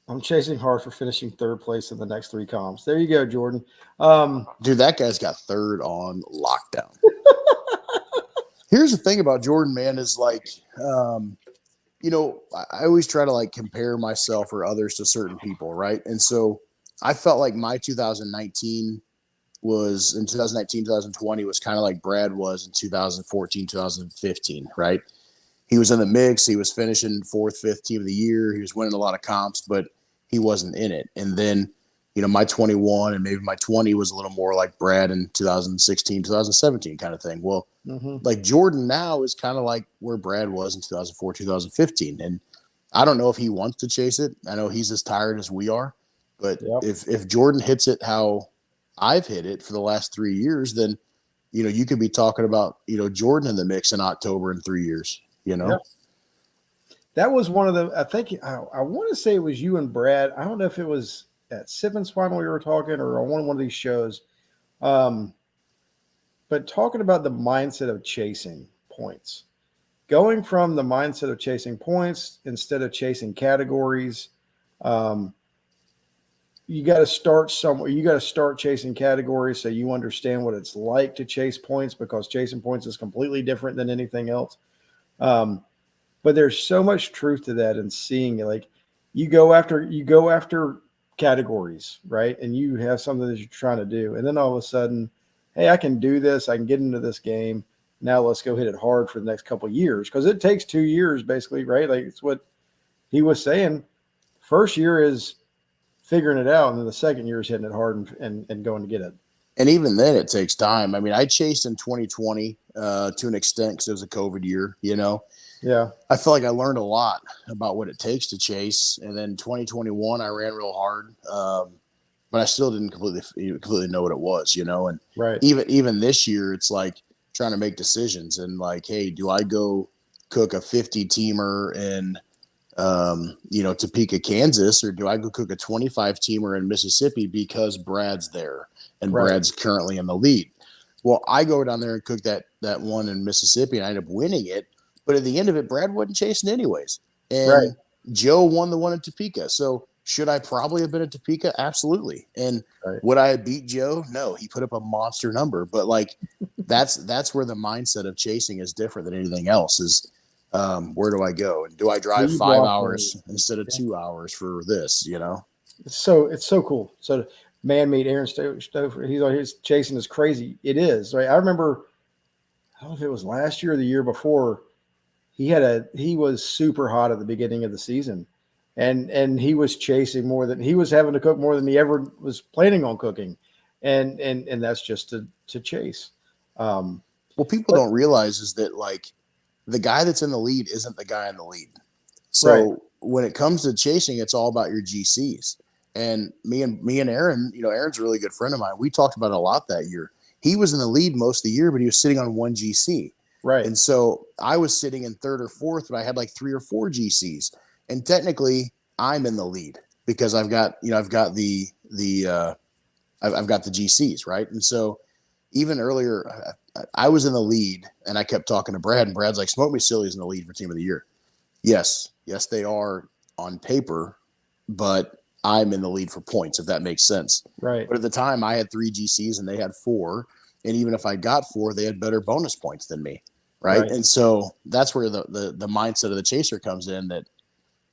S1: I'm chasing hard for finishing third place in the next 3 comps. There you go, Jordan.
S2: Dude, that guy's got third on lockdown. Here's the thing about Jordan, man, is like, you know, I always try to like compare myself or others to certain people, right? And so I felt like my 2019 was in 2019, 2020 was kind of like Brad was in 2014, 2015, right? He was in the mix. He was finishing fourth, fifth team of the year. He was winning a lot of comps, but he wasn't in it. And then, you know, my 21 and maybe my 20 was a little more like Brad in 2016, 2017 kind of thing. Well, like Jordan now is kind of like where Brad was in 2004, 2015. And I don't know if he wants to chase it. I know he's as tired as we are, but
S1: Yep.
S2: if Jordan hits it how I've hit it for the last 3 years, then, you know, you could be talking about, you know, Jordan in the mix in October in 3 years, you know?
S1: Yep. That was one of the, I think, I want to say it was you and Brad. I don't know if it was at Sip and Swine we were talking or on one of these shows. But talking about the mindset of chasing points, going from the mindset of chasing points instead of chasing categories, you got to start somewhere. You got to start chasing categories so you understand what it's like to chase points, because chasing points is completely different than anything else. But there's so much truth to that, and seeing it, like you go after categories, right? And you have something that you're trying to do, and then all of a sudden, hey, I can do this. I can get into this game. Now let's go hit it hard for the next couple of years, because it takes 2 years basically, right? Like it's what he was saying. First year is figuring it out, and then the second year is hitting it hard and going to get it.
S2: And even then, it takes time. I mean, I chased in 2020 to an extent because it was a COVID year, you know.
S1: Yeah.
S2: I felt like I learned a lot about what it takes to chase. And then 2021, I ran real hard, but I still didn't completely know what it was, you know. And
S1: Right.
S2: even this year, it's like trying to make decisions and like, hey, do I go cook a 50 teamer in you know, Topeka, Kansas, or do I go cook a 25 teamer in Mississippi because Brad's there and
S1: Right.
S2: Brad's currently in the lead? Well, I go down there and cook that one in Mississippi and I end up winning it. But at the end of it, Brad wasn't chasing anyways. And
S1: Right.
S2: Joe won the one in Topeka. So should I probably have been at Topeka? Absolutely. And
S1: Right.
S2: would I have beat Joe? No, he put up a monster number. But like that's where the mindset of chasing is different than anything else is where do I go? And do I drive 5 hours instead of 2 hours for this, you know?
S1: It's so cool. So man meet Aaron Stover, he's chasing is crazy. It is, right? I remember, I don't know if it was last year or the year before, he was super hot at the beginning of the season. And he was chasing he was having to cook more than he ever was planning on cooking. And that's just to chase.
S2: Well, people don't realize is that like the guy that's in the lead isn't the guy in the lead. So when it comes to chasing, it's all about your GCs. And me and Aaron, you know, Aaron's a really good friend of mine. We talked about it a lot that year. He was in the lead most of the year, but he was sitting on one GC.
S1: Right.
S2: And so I was sitting in third or fourth, but I had like 3 or 4 GCs. And technically I'm in the lead because I've got the GCs, right? And so even earlier, I was in the lead and I kept talking to Brad, and Brad's like, Smoke Me Silly's in the lead for team of the year. Yes, they are on paper, but I'm in the lead for points, if that makes sense.
S1: Right.
S2: But at the time, I had 3 GCs and they had 4. And even if I got 4, they had better bonus points than me. Right. And so that's where the mindset of the chaser comes in, that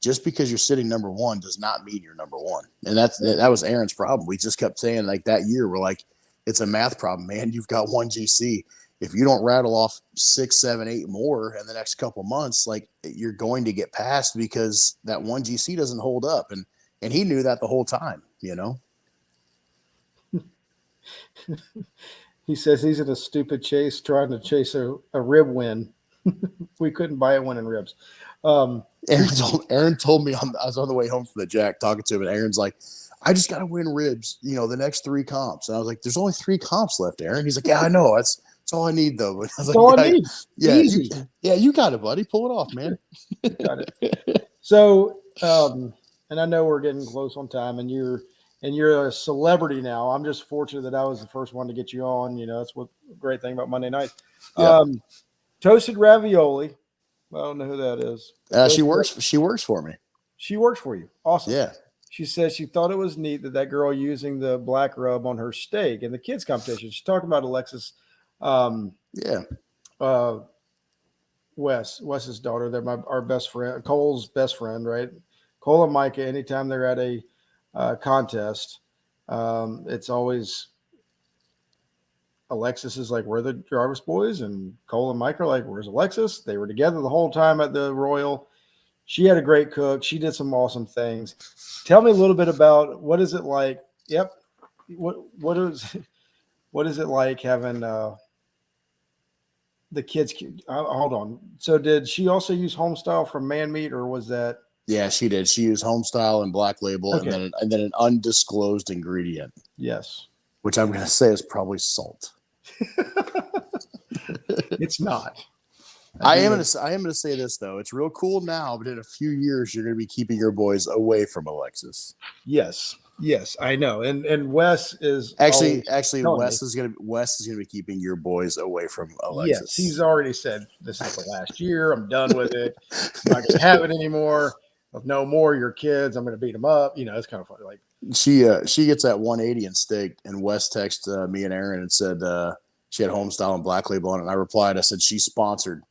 S2: just because you're sitting number 1 does not mean you're number 1. And that was Aaron's problem. We just kept saying, like, that year, we're like, it's a math problem, man. You've got 1 GC. If you don't rattle off 6, 7, 8 more in the next couple months, like, you're going to get passed because that 1 GC doesn't hold up. And he knew that the whole time, you know?
S1: He says he's in a stupid chase trying to chase a rib win. We couldn't buy a win in ribs.
S2: Aaron told me I was on the way home from the Jack talking to him, and Aaron's like, I just got to win ribs, the next 3 comps. And I was like, there's only 3 comps left, Aaron. He's like, yeah, I know. That's all I need, though. But I was
S1: That's all I need.
S2: Yeah,
S1: easy.
S2: You got it, buddy. Pull it off, man.
S1: Got it. So, and I know we're getting close on time, and you're a celebrity now. I'm just fortunate that I was the first one to get you on. That's what great thing about Monday night.
S2: Yep.
S1: Toasted ravioli. I don't know who that is.
S2: She works for me.
S1: She works for you. Awesome.
S2: Yeah.
S1: She says she thought it was neat that girl using the black rub on her steak in the kids competition. She's talking about Alexis. Wes's daughter. They're our best friend, Cole's best friend, right? Cole and Micah. Anytime they're at a contest, it's always Alexis is like, we're the Jarvis boys, and Cole and Mike are like, where's Alexis? They were together the whole time at the Royal. She had a great cook. She did some awesome things. Tell me a little bit about what is it like? Yep. What is it like having the kids? Hold on. So did she also use Homestyle from Man Meat, or was that?
S2: Yeah, she did. She used Homestyle and Black Label,
S1: okay.
S2: and then an undisclosed ingredient.
S1: Yes.
S2: Which I'm going to say is probably salt.
S1: It's not.
S2: I am going to say this, though. It's real cool now, but in a few years, you're going to be keeping your boys away from Alexis.
S1: Yes, I know. And Wes is
S2: actually Wes is going to be keeping your boys away from Alexis.
S1: Yes, he's already said this is the last year. I'm done with it. I'm not going to have it anymore. No more your kids. I'm going to beat them up. It's kind of funny. Like
S2: she gets that 180 in steak, and Wes texted me and Aaron and said she had Homestyle and Black Label on it. And I replied, I said, she's sponsored.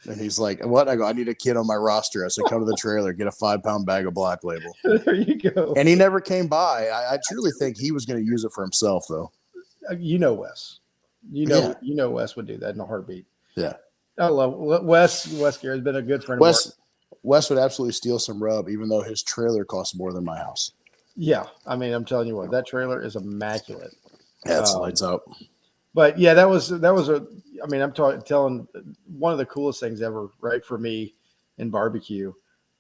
S2: And he's like, what? I go, I need a kid on my roster. I said, come to the trailer, get a 5-pound bag of Black Label.
S1: There you go.
S2: And he never came by. I truly think he was going to use it for himself, though.
S1: Wes. Wes would do that in a heartbeat.
S2: Yeah.
S1: I love Wes. Wes Gary has been a good friend.
S2: Wes would absolutely steal some rub, even though his trailer costs more than my house.
S1: Yeah. I mean, I'm telling you what, that trailer is immaculate.
S2: Yeah, it's lights out.
S1: But yeah, that was I'm telling one of the coolest things ever, right, for me in barbecue,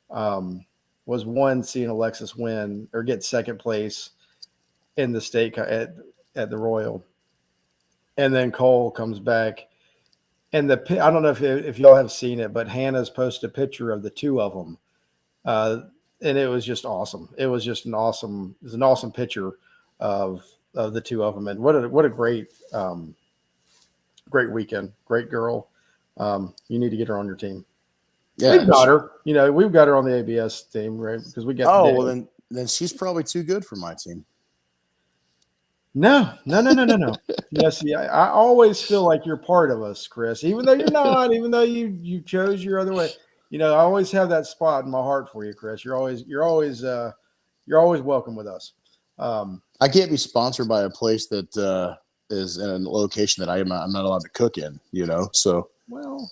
S1: was seeing Alexis win or get second place in the state at the Royal. And then Cole comes back. And I don't know if y'all have seen it, but Hannah's posted a picture of the two of them. And it was just awesome. It was an awesome picture of the two of them. And what a great weekend. Great girl. You need to get her on your team. Yeah. We've got her. We've got her on the ABS team, right? Because we got
S2: well then she's probably too good for my team.
S1: No. Yes, yeah. I always feel like you're part of us, Chris, even though you're not, even though you chose your other way. I always have that spot in my heart for you, Chris. You're always welcome with us.
S2: I can't be sponsored by a place that is in a location that I'm not allowed to cook in, so. Well,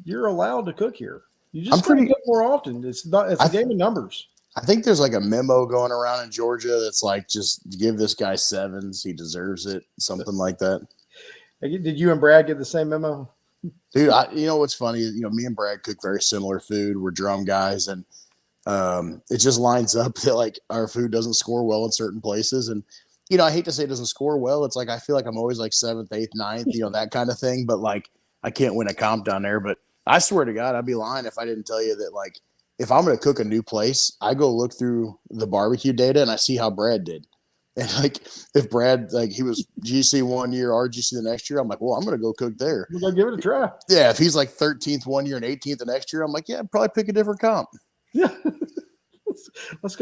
S1: you're allowed to cook here. You just got to cook more often. It's a game of numbers.
S2: I think there's like a memo going around in Georgia that's like, just give this guy 7s. He deserves it. Something like that.
S1: Did you and Brad get the same memo?
S2: Dude, what's funny, me and Brad cook very similar food. We're drum guys, and it just lines up that like our food doesn't score well in certain places. And, I hate to say it doesn't score well. It's like, I feel like I'm always like 7th, 8th, 9th, that kind of thing. But like, I can't win a comp down there. But I swear to God, I'd be lying if I didn't tell you that, like, if I'm going to cook a new place, I go look through the barbecue data and I see how Brad did. And like, if Brad, like, he was GC one year, RGC the next year, I'm like, well, I'm going to go cook there.
S1: We're going to give it a try.
S2: Yeah. If he's like 13th one year and 18th the next year, I'm like, yeah, I'd probably pick a different comp.
S1: Yeah. Let's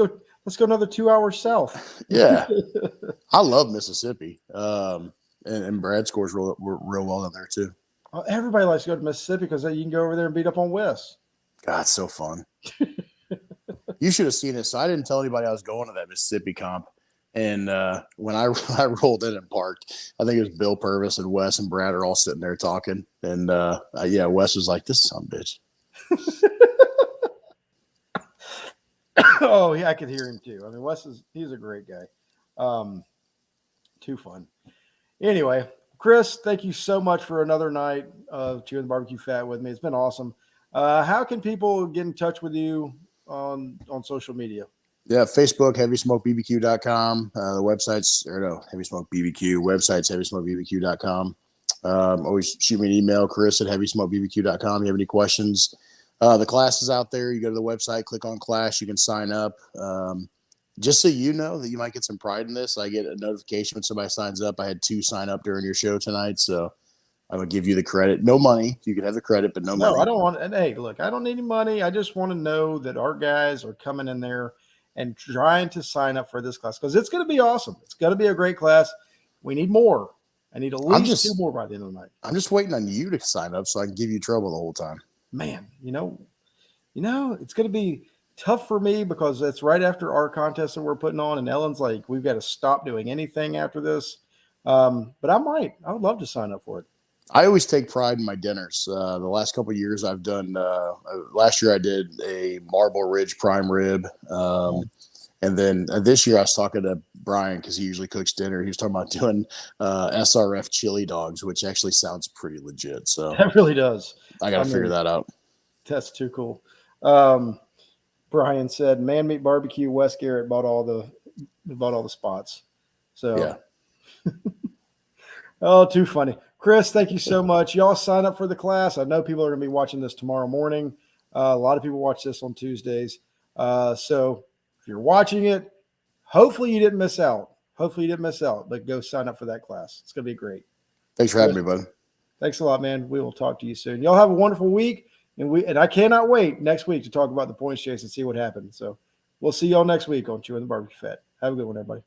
S1: Let's go another 2 hours south.
S2: Yeah. I love Mississippi. And Brad scores real well down there too.
S1: Well, everybody likes to go to Mississippi because you can go over there and beat up on Wes.
S2: God, it's so fun. You should have seen it. So I didn't tell anybody I was going to that Mississippi comp. And when I rolled in and parked, I think it was Bill Purvis and Wes and Brad are all sitting there talking. And Wes was like, "This son of a bitch."
S1: Oh yeah, I could hear him too. I mean, he's a great guy. Too fun. Anyway, Chris, thank you so much for another night of Chewin the BBQ Fat with me. It's been awesome. How can people get in touch with you on social media?
S2: Yeah, Facebook, HeavySmokeBBQ.com. The website's, Heavy Smoke BBQ. Website's HeavySmokeBBQ.com. Always shoot me an email, Chris at HeavySmokeBBQ.com. You have any questions? The class is out there. You go to the website, click on class. You can sign up. Just so you know that you might get some pride in this, I get a notification when somebody signs up. I had 2 sign up during your show tonight, so I would give you the credit. No money. You can have the credit, but no money.
S1: No, I don't want – and hey, look, I don't need any money. I just want to know that our guys are coming in there and trying to sign up for this class because it's going to be awesome. It's going to be a great class. We need more. I need at least 2 more by the end of the night.
S2: I'm just waiting on you to sign up so I can give you trouble the whole time.
S1: Man, you know, it's going to be tough for me because it's right after our contest that we're putting on, and Ellen's like, we've got to stop doing anything after this. But I would love to sign up for it.
S2: I always take pride in my dinners. The last couple of years I've done, last year I did a Marble Ridge prime rib. And then this year I was talking to Brian because he usually cooks dinner. He was talking about doing SRF chili dogs, which actually sounds pretty legit. So
S1: that really does.
S2: I got to figure that out.
S1: That's too cool. Brian said, "Man Meat Barbecue, Wes Garrett bought all the spots." So, yeah. Oh, too funny. Chris, thank you so much. Y'all sign up for the class. I know people are going to be watching this tomorrow morning. A lot of people watch this on Tuesdays. So if you're watching it, hopefully you didn't miss out. But go sign up for that class. It's going to be great.
S2: Thanks for having me, bud.
S1: Thanks a lot, man. We will talk to you soon. Y'all have a wonderful week. And I cannot wait next week to talk about the points chase and see what happened. So we'll see y'all next week on Chewin the BBQ Fat. Have a good one, everybody.